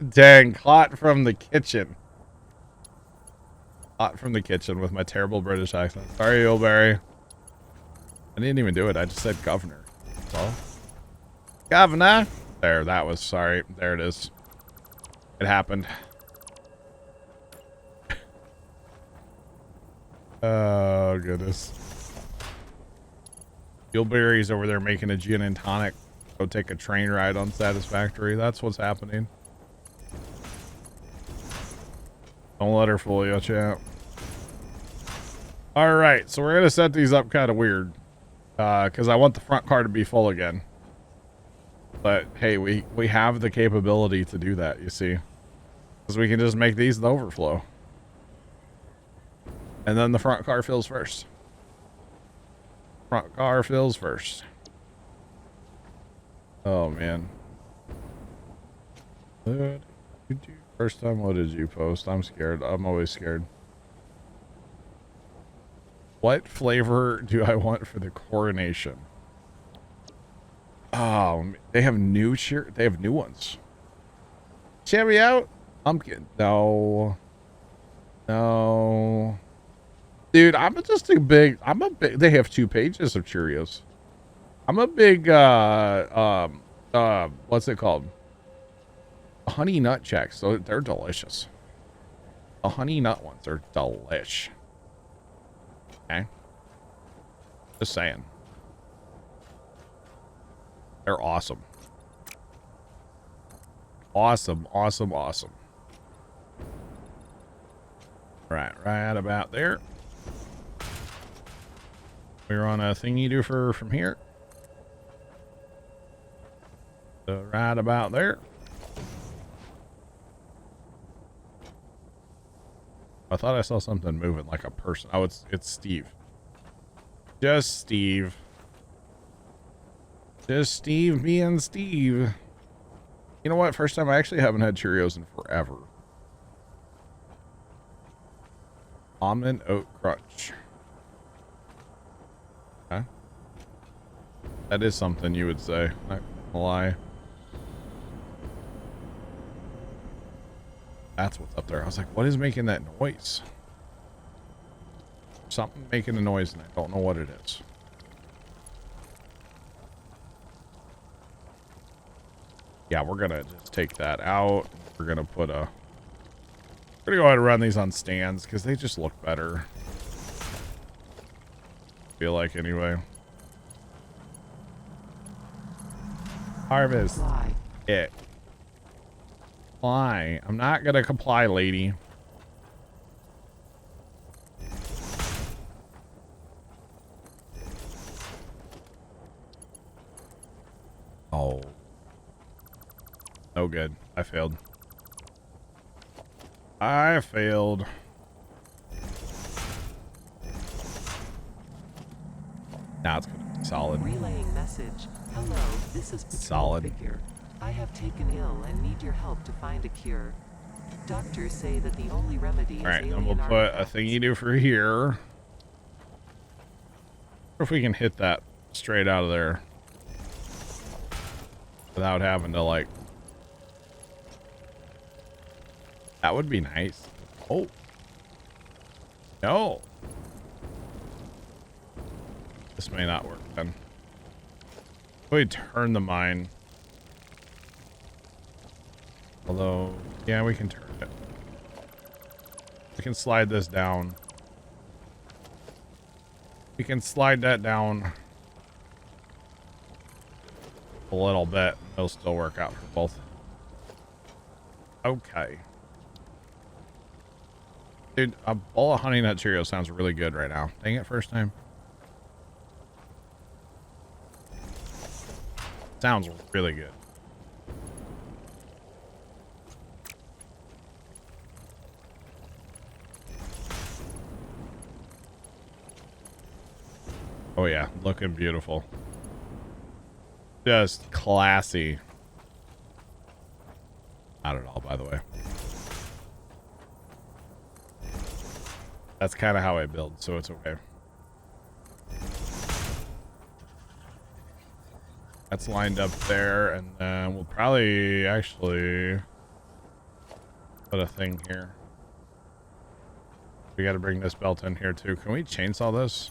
Dang, Clot from the kitchen. Clot from the kitchen with my terrible British accent. Sorry, Yuleberry. I didn't even do it. I just said governor. Well, governor. There, that was, sorry. There it is. It happened. Oh, goodness. Yuleberry's over there making a gin and tonic. Go take a train ride on Satisfactory. That's what's happening. Don't let her fool you, champ. Alright, so we're going to set these up kind of weird. Because I want the front car to be full again. But, hey, we have the capability to do that, you see. Because we can just make these the overflow. And then the front car fills first. Front car fills first. Oh, man. First time, what did you post? I'm scared. I'm always scared. What flavor do I want for the coronation? Oh, they have new they have new ones. Cherry out? Pumpkin. No. No. Dude, I'm a big, they have 2 pages of Cheerios. I'm a big, what's it called? Honey nut checks. So they're delicious. The honey nut ones are delish. Okay. Just saying. They're awesome. Awesome, awesome, awesome. Right about there. We're on a thingy-doofer from here. So right about there. I thought I saw something moving like a person. Oh, it's Steve. Just Steve. Just Steve being Steve. You know what? First time I actually haven't had Cheerios in forever. Almond oat crunch. Okay. That is something you would say. Not gonna lie. That's what's up there. I was like, what is making that noise? Something making a noise and I don't know what it is. Yeah, we're gonna just take that out. We're gonna put a... We're gonna go ahead and run these on stands because they just look better. Feel like anyway. Harvest. Fly. It. Comply. I'm not gonna comply, lady. Oh. No good. I failed. I failed. Now it's gonna be solid. Relaying message. Hello, this is Patrol Solid. Figure. I have taken ill and need your help to find a cure. Doctors say that the only remedy is Alright, then alien we'll put a artifacts. thingy do for here. Or if we can hit that straight out of there. Without having to like... That would be nice. Oh. No. This may not work then. We turn the mine. Although, yeah, we can turn it. We can slide this down. We can slide that down a little bit. It'll still work out for both. Okay. Dude, a bowl of Honey Nut Cheerios sounds really good right now. Dang it, first time. Sounds really good. Oh yeah, looking beautiful. Just classy. Not at all, by the way. That's kind of how I build, so it's okay. That's lined up there, and then we'll probably actually put a thing here. We got to bring this belt in here too. Can we chainsaw this?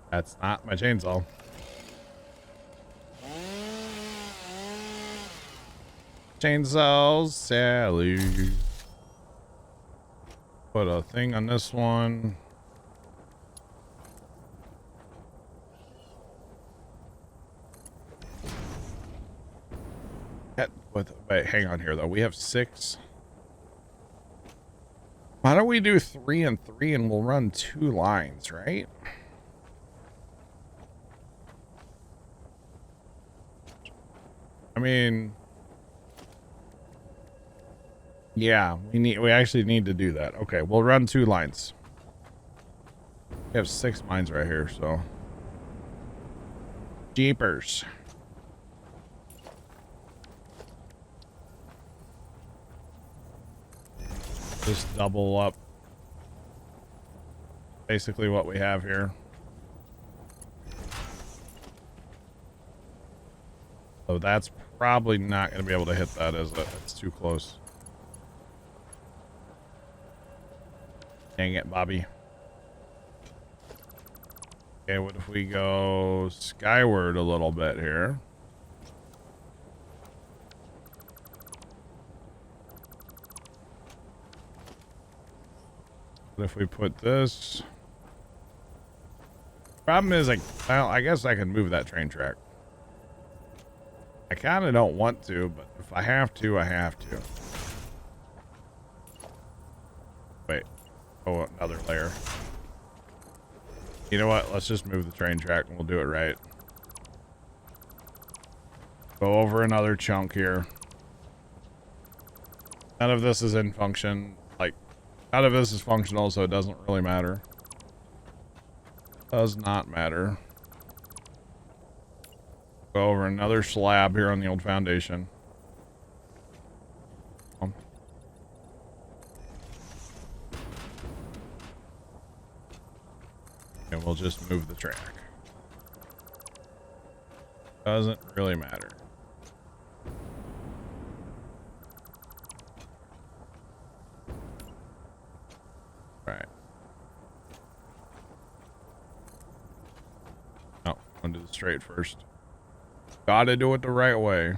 That's not my chainsaw. Chainsaws, Sally. Put a thing on this one. Wait, hang on here though. We have 6. Why don't we do 3 and 3 and we'll run 2 lines, right? I mean, yeah, we actually need to do that. Okay, we'll run 2 lines. We have 6 mines right here, so jeepers. Just double up basically what we have here. So that's probably not going to be able to hit that, is it? It's too close. Dang it, Bobby. Okay, what if we go skyward a little bit here? What if we put this? Problem is, well, I guess I can move that train track. I kind of don't want to, but if I have to, I have to. Wait. Oh, another layer. You know what? Let's just move the train track and we'll do it right. Go over another chunk here. None of this is in function. Like, none of this is functional, so it doesn't really matter. Does not matter. Go over another slab here on the old foundation. we'll just move the track. Doesn't really matter. Right. No, I'll do the straight first. Gotta do it the right way.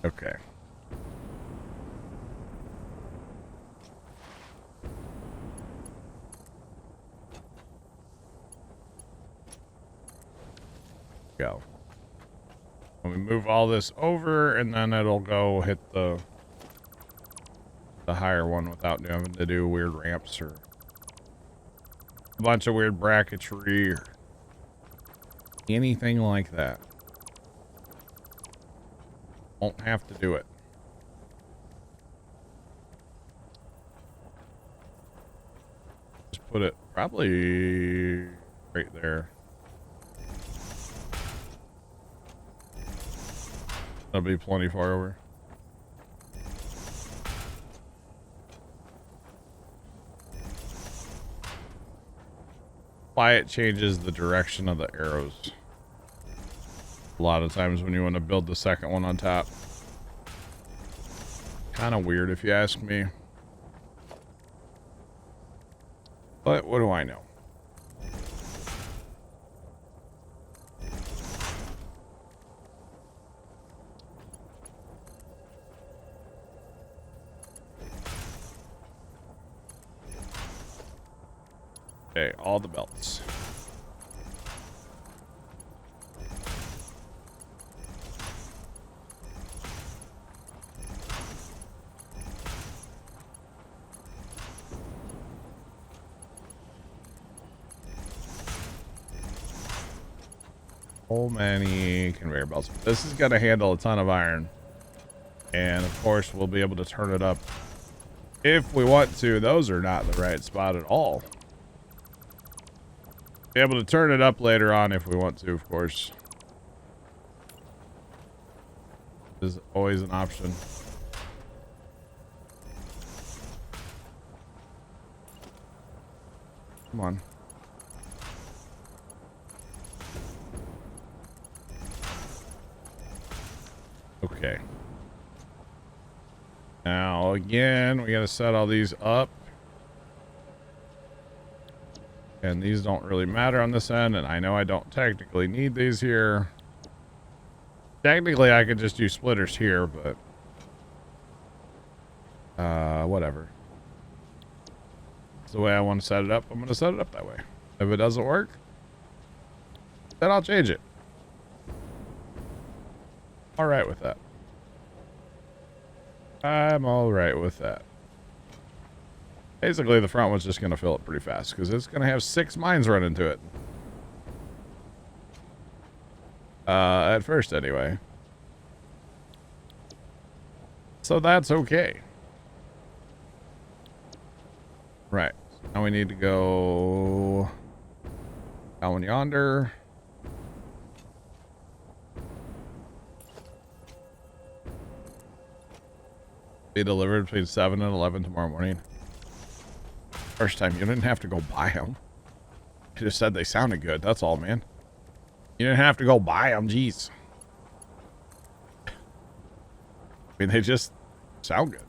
Okay. Go. And we move all this over, and then it'll go hit the higher one without having to do weird ramps or a bunch of weird bracketry or anything like that. Won't have to do it. Just put it probably right there. That'll be plenty far over. Why it changes the direction of the arrows. A lot of times when you want to build the second one on top. Kind of weird if you ask me. But what do I know? Okay, all the belts. So many conveyor belts. This is going to handle a ton of iron. And of course, we'll be able to turn it up if we want to. Those are not in the right spot at all. Be able to turn it up later on if we want to, of course. This is always an option. Come on. Okay. Now, again, we got to set all these up. And these don't really matter on this end, and I know I don't technically need these here. Technically, I could just use splitters here, but... whatever. That's the way I want to set it up. I'm going to set it up that way. If it doesn't work, then I'll change it. Alright with that. I'm alright with that. Basically, the front one's just going to fill it pretty fast because it's going to have 6 mines run into it. At first, anyway. So that's okay. Right. Now we need to go down yonder. Be delivered between 7 and 11 tomorrow morning. First time, you didn't have to go buy them. You just said they sounded good. That's all, man. You didn't have to go buy them. Jeez. I mean, they just sound good.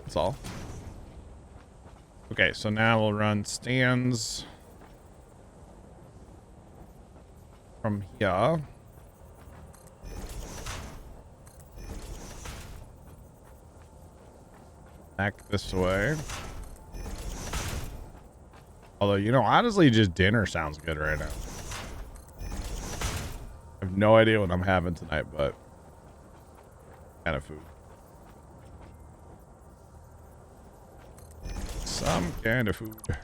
That's all. Okay, so now we'll run stands from here. Back this way. Although, you know, honestly, just dinner sounds good right now. I have no idea what I'm having tonight, but kind of food. Some kind of food. All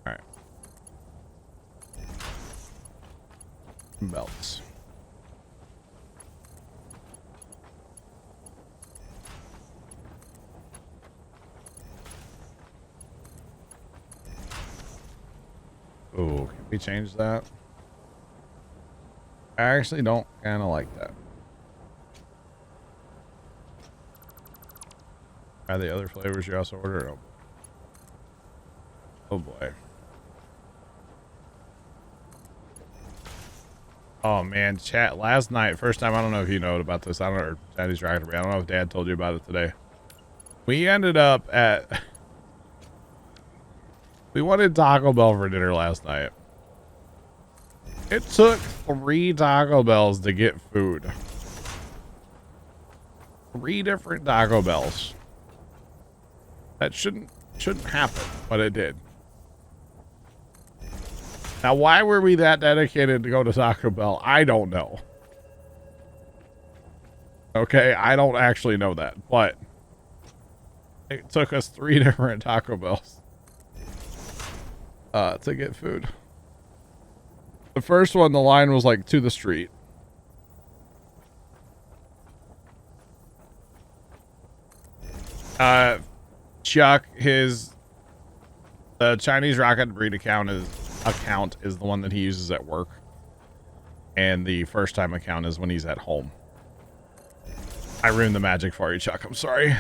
right. Belts. Ooh, can we change that? I actually don't kind of like that. Are the other flavors you also ordered? Oh, oh boy. Oh man, chat. Last night, first time. I don't know if you know about this. I don't know. Or Daddy's right. I don't know if Dad told you about it today. We ended up at. We wanted Taco Bell for dinner last night. It took 3 Taco Bells to get food. 3 different Taco Bells. That shouldn't happen, but it did. Now, why were we that dedicated to go to Taco Bell? I don't know. Okay, I don't actually know that, but it took us 3 different Taco Bells to get food. The first one, the line was like to the street. Chuck, the Chinese Rocket Breed account is the one that he uses at work, and the first time account is when he's at home. I ruined the magic for you, Chuck. I'm sorry,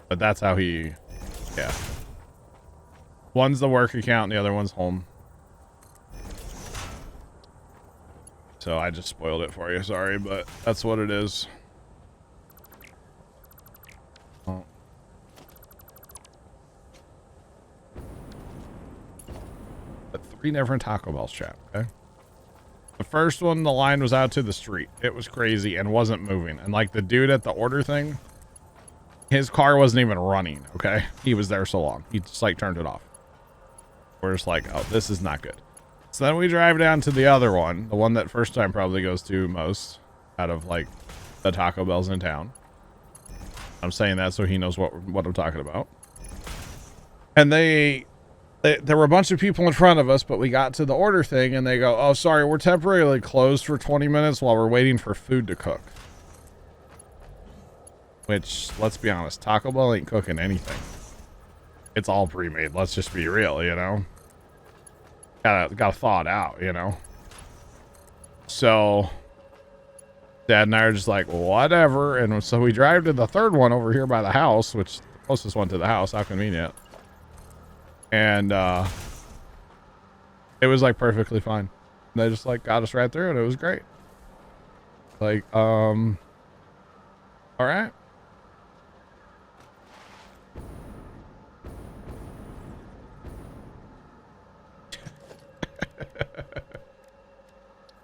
but that's how he. Yeah. One's the work account, and the other one's home. So I just spoiled it for you. Sorry, but that's what it is. Oh. But 3 different Taco Bells, chat. Okay. The first one, the line was out to the street. It was crazy and wasn't moving. And like the dude at the order thing, his car wasn't even running. Okay. He was there so long. He just like turned it off. We're just like, oh, this is not good. So then we drive down to the other one, the one that first time probably goes to most out of like the Taco Bells in town. I'm saying that so he knows what I'm talking about. And there were a bunch of people in front of us, but we got to the order thing and they go, oh, sorry, we're temporarily closed for 20 minutes while we're waiting for food to cook. Which, let's be honest, Taco Bell ain't cooking anything. It's all pre-made. Let's just be real, you know? Gotta thaw it out, you know? So Dad and I are just like, whatever. And so we drive to the third one over here by the house, which the closest one to the house. How convenient. And it was like perfectly fine. They just like got us right through and it was great. Like, all right.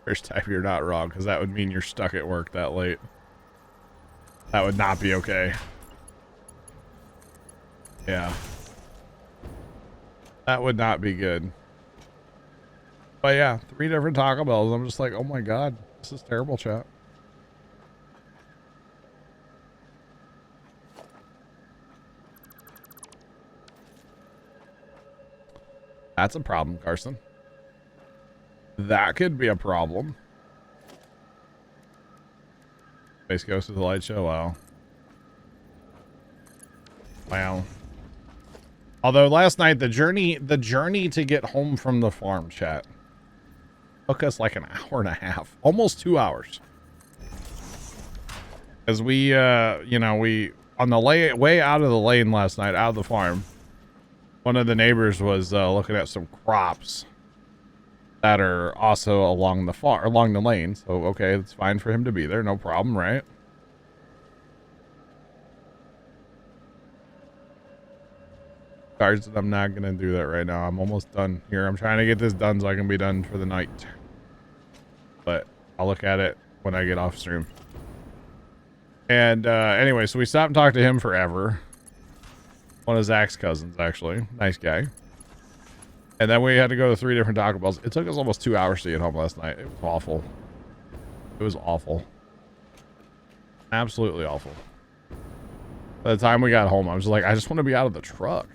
First time you're not wrong, because that would mean you're stuck at work that late. That would not be okay. Yeah. That would not be good. But yeah, 3 different Taco Bells. I'm just like, oh my God, this is terrible, chat. That's a problem, Carson. That could be a problem. Space Ghost of the Light Show. Wow. Wow. Although last night the journey to get home from the farm, chat, took us like an hour and a half, almost 2 hours. As we you know, we on the way out of the lane last night, out of the farm, one of the neighbors was looking at some crops that are also along the lane. So okay, it's fine for him to be there, no problem, right? Cards, I'm not gonna do that right now. I'm almost done here. I'm trying to get this done so I can be done for the night. But I'll look at it when I get off stream. And anyway, so we stopped and talked to him forever. One of Zach's cousins, actually. Nice guy. And then we had to go to 3 different Taco Bells. It took us almost 2 hours to get home last night. It was awful. It was awful. Absolutely awful. By the time we got home, I was like, I just want to be out of the truck.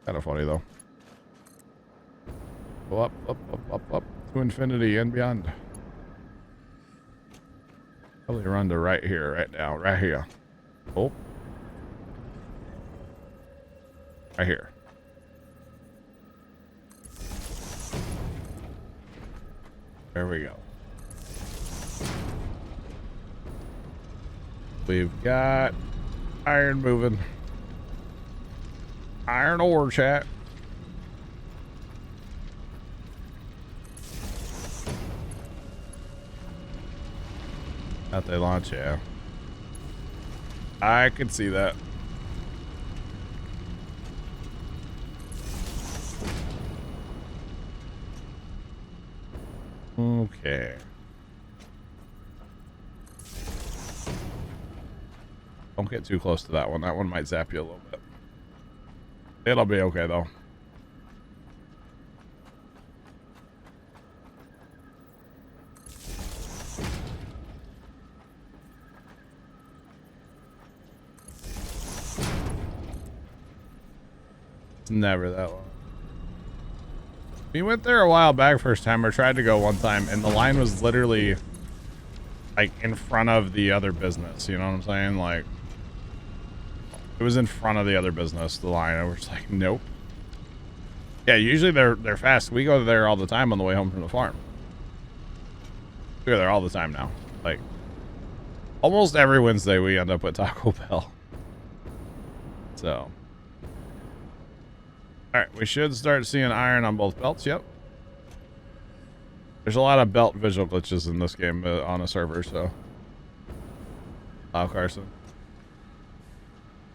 Kind of funny, though. Go up, up, up, up, up to infinity and beyond. Probably run to right here, right now, right here. Oh. Right here. There we go. We've got iron moving. Iron ore, chat. That they launch, yeah. I could see that. Okay. Don't get too close to that one. That one might zap you a little bit. It'll be okay, though. It's never that long. We went there a while back first time, or tried to go one time, and the line was literally like in front of the other business. You know what I'm saying? Like, it was in front of the other business, the line. And we're just like, nope. Yeah, usually they're fast. We go there all the time on the way home from the farm. We go there all the time now. Like, almost every Wednesday we end up at Taco Bell. So. Alright, we should start seeing iron on both belts, yep. There's a lot of belt visual glitches in this game on a server, so. Wow, Carson.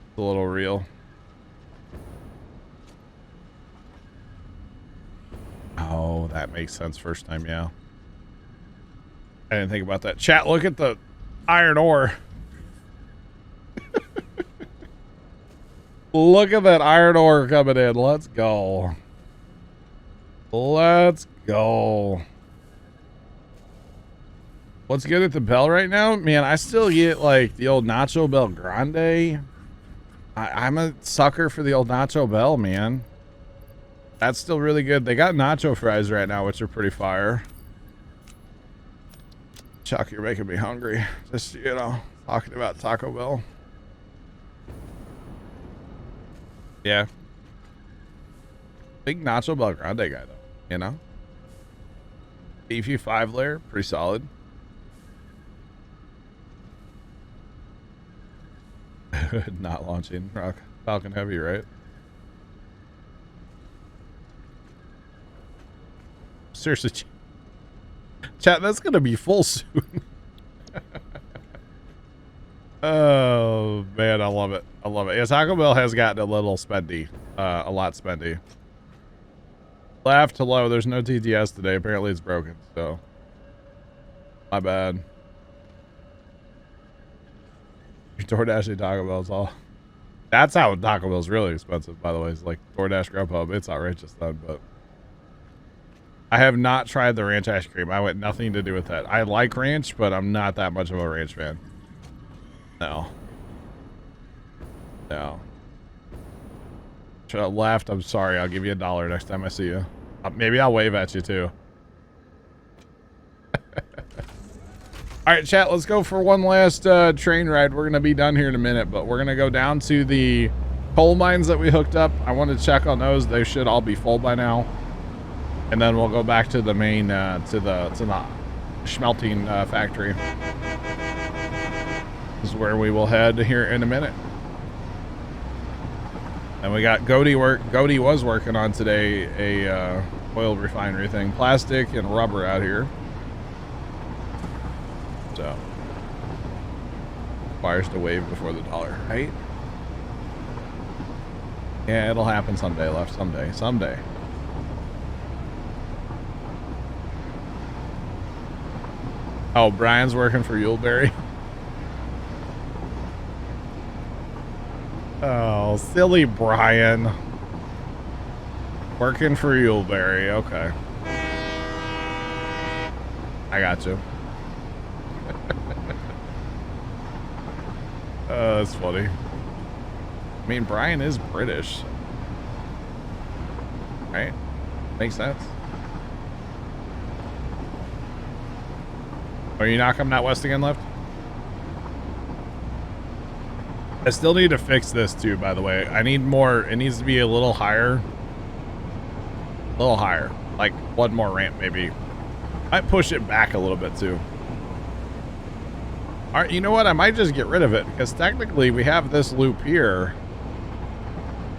It's a little real. Oh, that makes sense first time, yeah. I didn't think about that. Chat, look at the iron ore. Look at that iron ore coming in. Let's go. Let's go. What's good at the bell right now? Man, I still get like the old Nacho Bell Grande. I'm a sucker for the old Nacho Bell, man. That's still really good. They got nacho fries right now, which are pretty fire. Chuck, you're making me hungry. Just, you know, talking about Taco Bell. Yeah. Big Nacho Bell Grande guy, though. You know? Beefy 5-layer. Pretty solid. Not launching. Rock Falcon Heavy, right? Seriously. Chat, that's going to be full soon. Oh, man, I love it. I love it. Yeah, Taco Bell has gotten a little spendy. A lot spendy. Left, hello. There's no TTS today. Apparently it's broken, so. My bad. DoorDash Taco Bell's all. That's how Taco Bell's really expensive, by the way. It's like DoorDash Grubhub. It's outrageous then, but. I have not tried the ranch ice cream. I want nothing to do with that. I like ranch, but I'm not that much of a ranch fan. No. No. Should have left. I'm sorry. I'll give you $1 next time I see you. Maybe I'll wave at you too. All right, chat. Let's go for one last train ride. We're gonna be done here in a minute, but we're gonna go down to the coal mines that we hooked up. I want to check on those. They should all be full by now, and then we'll go back to the main to the smelting factory. This is where we will head here in a minute. And we got Goaty was working on today a oil refinery thing, plastic and rubber out here. So requires to wave before the dollar, right? Yeah, it'll happen someday. Left someday. Oh, Brian's working for Yuleberry. Oh, silly Brian. Working for Yuleberry. Okay. I got you. That's funny. I mean, Brian is British. Right? Makes sense. Are you not coming out west again, Left? I still need to fix this too, by the way. I need more. It needs to be a little higher. A little higher. Like one more ramp, maybe. Might push it back a little bit too. All right, you know what? I might just get rid of it because technically we have this loop here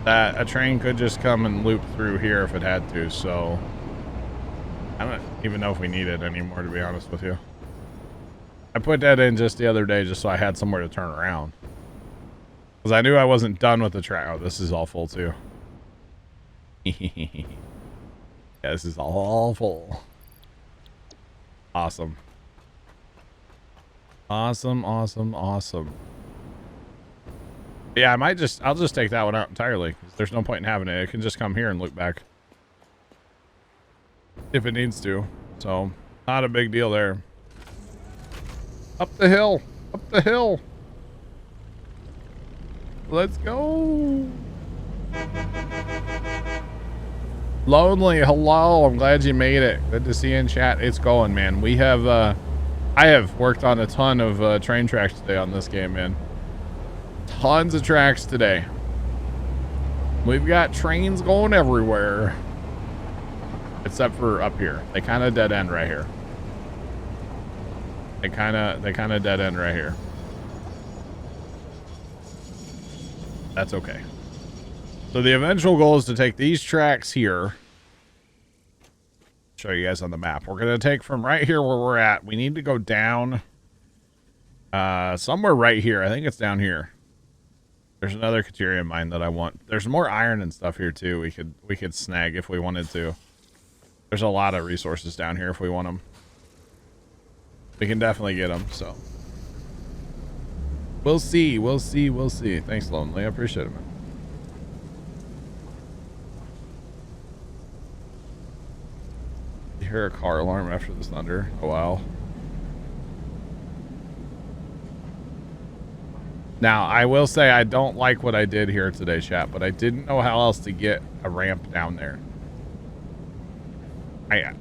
that a train could just come and loop through here if it had to. So I don't even know if we need it anymore, to be honest with you. I put that in just the other day just so I had somewhere to turn around. Because I knew I wasn't done with the track. Oh, this is all full too. Yeah, this is all full. Awesome. Awesome, awesome, awesome. Yeah, I'll just take that one out entirely. There's no point in having it. It can just come here and loop back. If it needs to. So, not a big deal there. Up the hill. Up the hill. Let's go. Lonely, hello. I'm glad you made it. Good to see you in chat. It's going, man. We have, I have worked on a ton of train tracks today on this game, man. Tons of tracks today. We've got trains going everywhere. Except for up here. They kind of dead end right here. They kind of dead end right here. That's okay. So the eventual goal is to take these tracks here. Show you guys on the map. We're going to take from right here where we're at. We need to go down somewhere right here. I think it's down here. There's another Caterium mine that I want. There's more iron and stuff here too. We could snag if we wanted to. There's a lot of resources down here if we want them. We can definitely get them, so. We'll see, we'll see, we'll see. Thanks, Lonely. I appreciate it, man. You hear a car alarm after this thunder? Oh, wow. Now, I will say I don't like what I did here today, chat, but I didn't know how else to get a ramp down there. I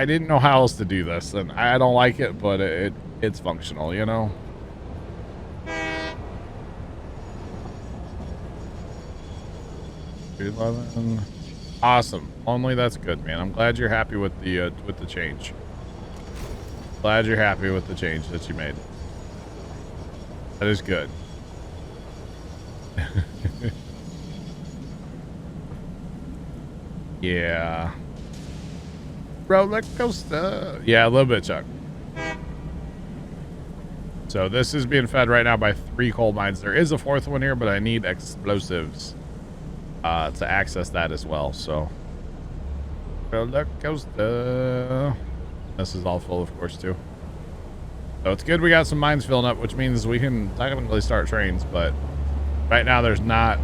didn't know how else to do this, and I don't like it, but it's functional, you know? Awesome. Only that's good, man. I'm glad you're happy with the change. Glad you're happy with the change that you made. That is good. Yeah. Roller coaster. Yeah, a little bit, Chuck. So this is being fed right now by 3 coal mines. There is a 4th one here, but I need explosives to access that as well. So roller coaster. This is all full, of course, too. So it's good we got some mines filling up, which means we can technically start trains, but right now there's not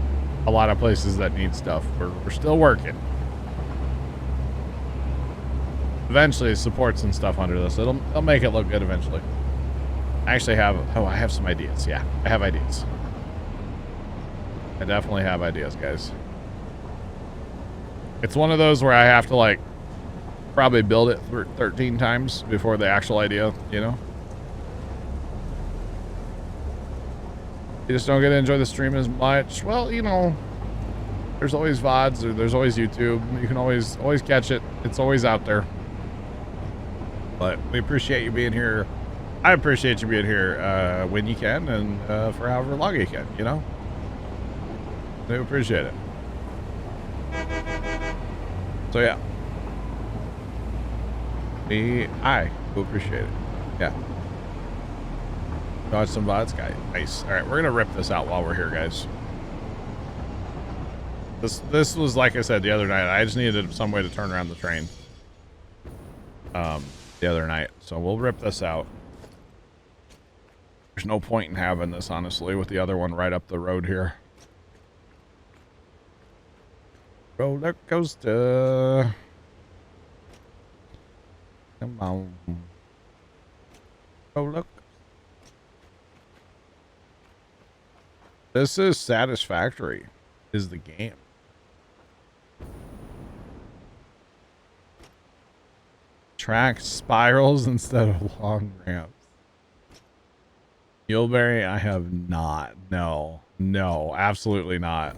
a lot of places that need stuff. We're still working. Eventually, supports and stuff under this. It'll make it look good eventually. I actually have... Oh, I have some ideas. Yeah, I have ideas. I definitely have ideas, guys. It's one of those where I have to, like, probably build it 13 times before the actual idea, you know? You just don't get to enjoy the stream as much. Well, you know, there's always VODs or there's always YouTube. You can always catch it. It's always out there. But we appreciate you being here. I appreciate you being here when you can and for however long you can, you know? I do appreciate it. So, yeah. I do appreciate it. Yeah. Dodge some VODs, guy. Nice. All right, we're going to rip this out while we're here, guys. This was, like I said, the other night. I just needed some way to turn around the train. The other night. So we'll rip this out. There's no point in having this, honestly, with the other one right up the road here. Roller coaster. Come on. Oh, look. This is Satisfactory, is the game. Track spirals instead of long ramps. Muleberry, I have not. No, absolutely not.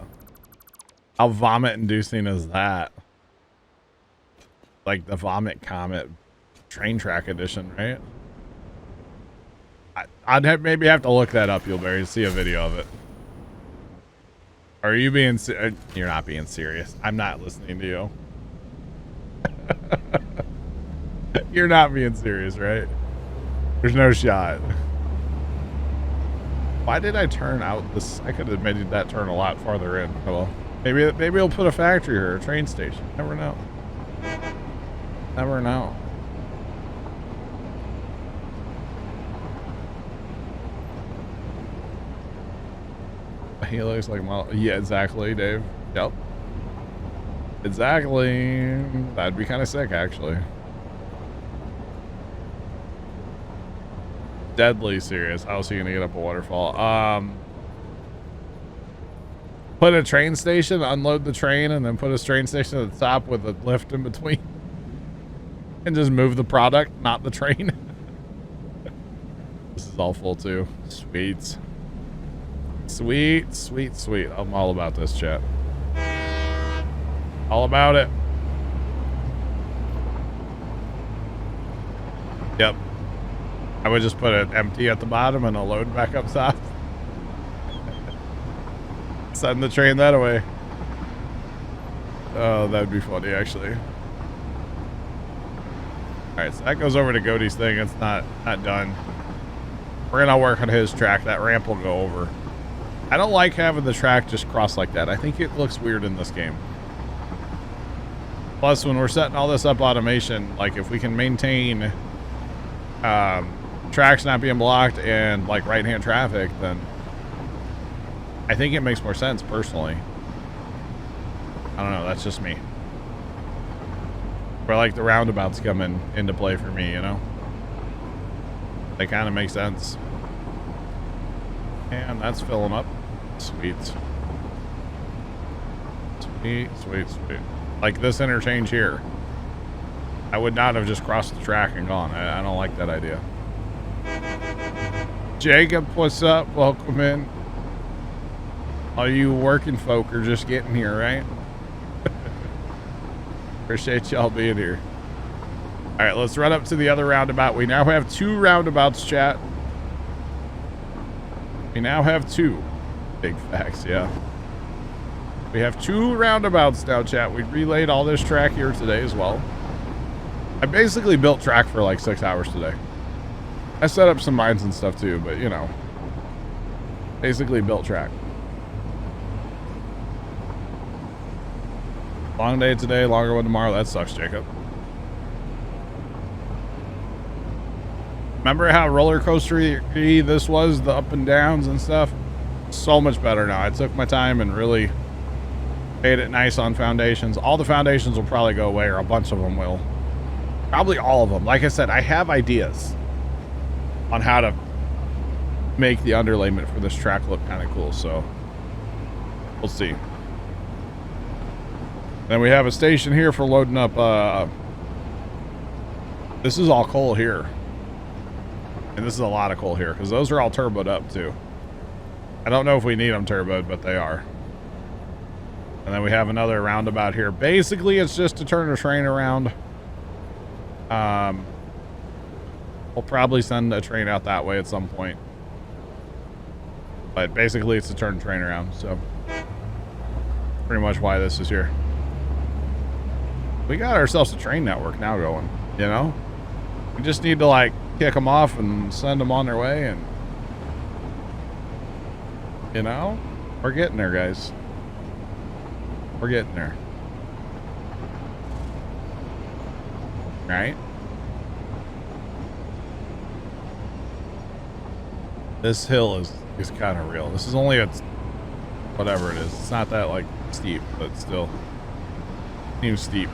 How vomit inducing is that? Like the Vomit Comet train track edition, right? I'd maybe have to look that up, Yuleberry, to see a video of it. Are you being you're not being serious. I'm not listening to you. You're not being serious, right? There's no shot. Why did I turn out this? I could have made that turn a lot farther in. Oh, well, maybe we'll put a factory or a train station. Never know. Never know. He looks like yeah, exactly, Dave. Yep. Exactly. That'd be kind of sick, actually. Deadly serious. How's he gonna get up a waterfall? Put a train station, unload the train, and then put a train station at the top with a lift in between. And just move the product, not the train. This is all full too. Sweet. Sweet, sweet, sweet. I'm all about this, chat. All about it. Yep. I would just put it empty at the bottom and a load back up top. Send the train that way. Oh, that'd be funny, actually. Alright, so that goes over to Godey's thing. It's not done. We're gonna work on his track. That ramp will go over. I don't like having the track just cross like that. I think it looks weird in this game. Plus, when we're setting all this up automation, like if we can maintain tracks not being blocked and like right-hand traffic, then I think it makes more sense personally. I don't know, that's just me. Where like the roundabouts come into play for me, you know? They kind of make sense. And that's filling up. Sweet. Sweet, sweet, sweet. Like this interchange here. I would not have just crossed the track and gone. I don't like that idea. Jacob, what's up? Welcome in. All you working folk are just getting here, right? Appreciate y'all being here. All right, let's run up to the other roundabout. We now have 2 roundabouts, chat. We now have 2. Big facts, yeah. We have 2 roundabouts now, chat. We relayed all this track here today as well. I basically built track for like 6 hours today. I set up some mines and stuff too, but you know. Basically built track. Long day today, longer one tomorrow. That sucks, Jacob. Remember how roller coastery this was, the up and downs and stuff? So much better now. I took my time and really made it nice on foundations. All the foundations will probably go away, or a bunch of them will. Probably all of them. Like I said, I have ideas on how to make the underlayment for this track look kind of cool, so we'll see. Then we have a station here for loading up. This is all coal here. And this is a lot of coal here, because those are all turboed up, too. I don't know if we need them turboed, but they are. And then we have another roundabout here. Basically, it's just to turn the train around. We'll probably send a train out that way at some point. But basically, it's to turn the train around, so... pretty much why this is here. We got ourselves a train network now going, you know? We just need to, like, kick them off and send them on their way, and... you know? We're getting there, guys. We're getting there. Right? This hill is kind of real. This is only a... whatever it is. It's not that, like, steep, but still... seems steep.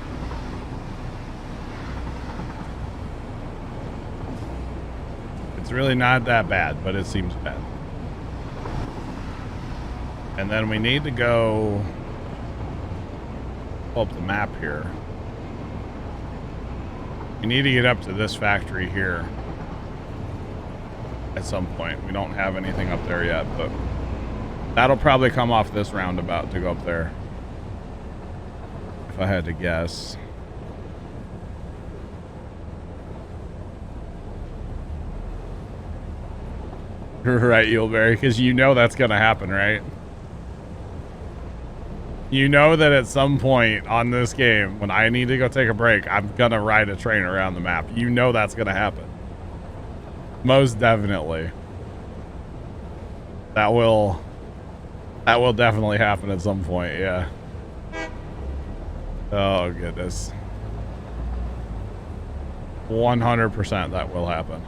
It's really not that bad, but it seems bad. And then we need to go pull up the map here. We need to get up to this factory here at some point. We don't have anything up there yet, but that'll probably come off this roundabout to go up there. I had to guess. Right, Yuleberry, because you know that's going to happen, right? You know that at some point on this game, when I need to go take a break, I'm going to ride a train around the map. You know that's going to happen. Most definitely. That will definitely happen at some point, yeah. Oh, goodness. 100% that will happen.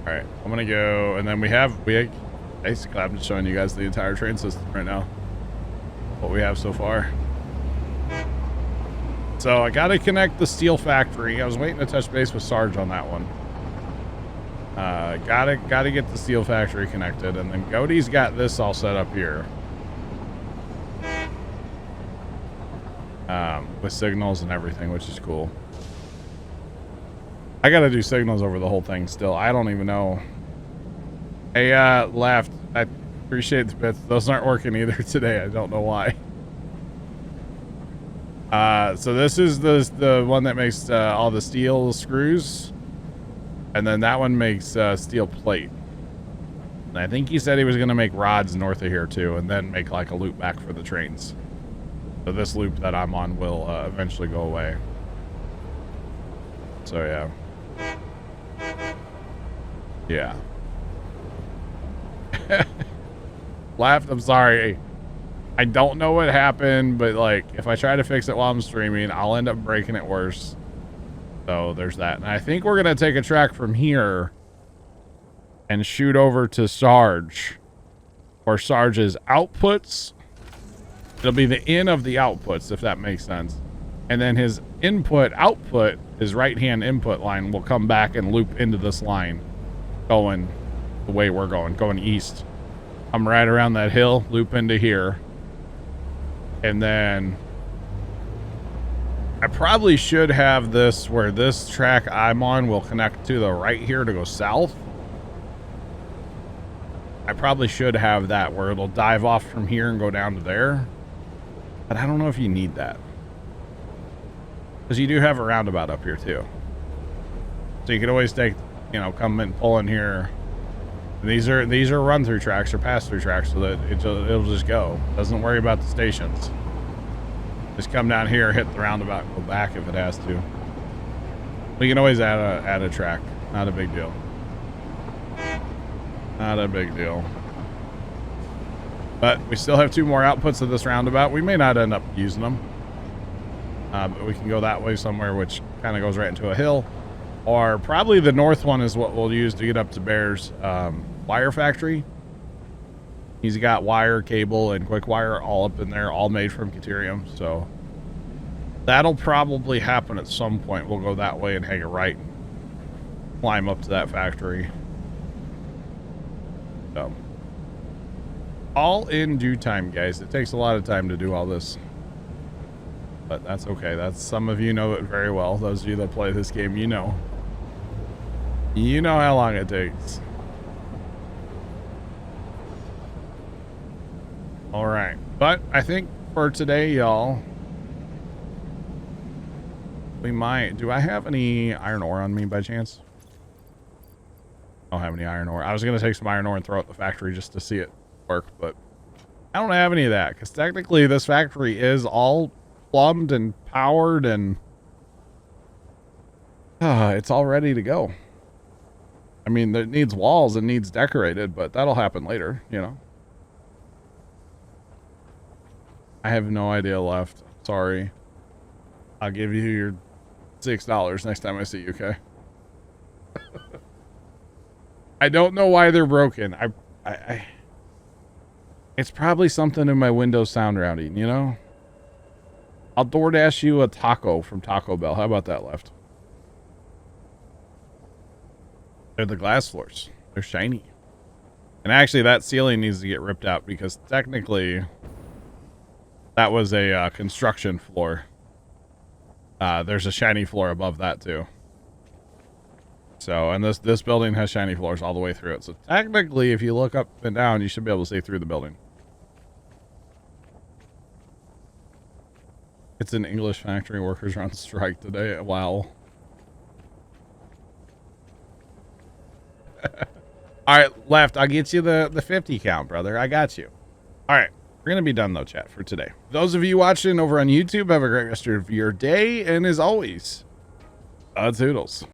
All right, I'm going to go, and then we basically, I'm just showing you guys the entire train system right now. What we have so far. So I got to connect the steel factory. I was waiting to touch base with Sarge on that one. Gotta get the steel factory connected, and then Godey's got this all set up here. With signals and everything, which is cool. I gotta do signals over the whole thing still. I don't even know. Hey, Left. I appreciate the bits. Those aren't working either today. I don't know why. So this is the one that makes all the steel screws. And then that one makes steel plate. And I think he said he was going to make rods north of here too, and then make like a loop back for the trains. So this loop that I'm on will eventually go away. So yeah. Yeah. Laughed, I'm sorry. I don't know what happened, but like if I try to fix it while I'm streaming, I'll end up breaking it worse. So there's that. And I think we're going to take a track from here and shoot over to Sarge, or Sarge's outputs. It'll be the in of the outputs, if that makes sense. And then his output, his right-hand input line will come back and loop into this line going the way we're going east. I'm right around that hill, loop into here. And then I probably should have this where this track I'm on will connect to the right here to go south. I probably should have that where it'll dive off from here and go down to there. But I don't know if you need that. Because you do have a roundabout up here too. So you could always take, come and pull in here. These are run-through tracks or pass-through tracks so that it'll just go. Doesn't worry about the stations. Just come down here, hit the roundabout, and go back if it has to. We can always add a track. Not a big deal. Not a big deal. But we still have 2 more outputs of this roundabout. We may not end up using them. But we can go that way somewhere, which kind of goes right into a hill. Or probably the north one is what we'll use to get up to Bear's wire factory. He's got wire, cable, and quick wire all up in there, all made from Caterium. So that'll probably happen at some point. We'll go that way and hang a right and climb up to that factory. So all in due time, guys. It takes a lot of time to do all this. But that's okay. That's, some of you know it very well. Those of you that play this game, you know. You know how long it takes. All right. But I think for today, y'all, we might... Do I have any iron ore on me by chance? I don't have any iron ore. I was going to take some iron ore and throw it at the factory just to see it work, but I don't have any of that because technically this factory is all plumbed and powered and it's all ready to go. I mean, it needs walls and needs decorated, but that'll happen later, I have no idea left. Sorry. I'll give you your $6 next time I see you, okay? I don't know why they're broken. It's probably something in my Windows sound routing, I'll DoorDash you a taco from Taco Bell. How about that, Left? They're the glass floors. They're shiny. And actually, that ceiling needs to get ripped out because technically that was a construction floor. There's a shiny floor above that too. So, and this building has shiny floors all the way through it. So technically, if you look up and down, you should be able to see through the building. It's an English factory. Workers are on strike today. Wow. All right, left. I'll get you the 50 count, brother. I got you. All right. We're going to be done, though, chat, for today. Those of you watching over on YouTube, have a great rest of your day. And as always, toodles.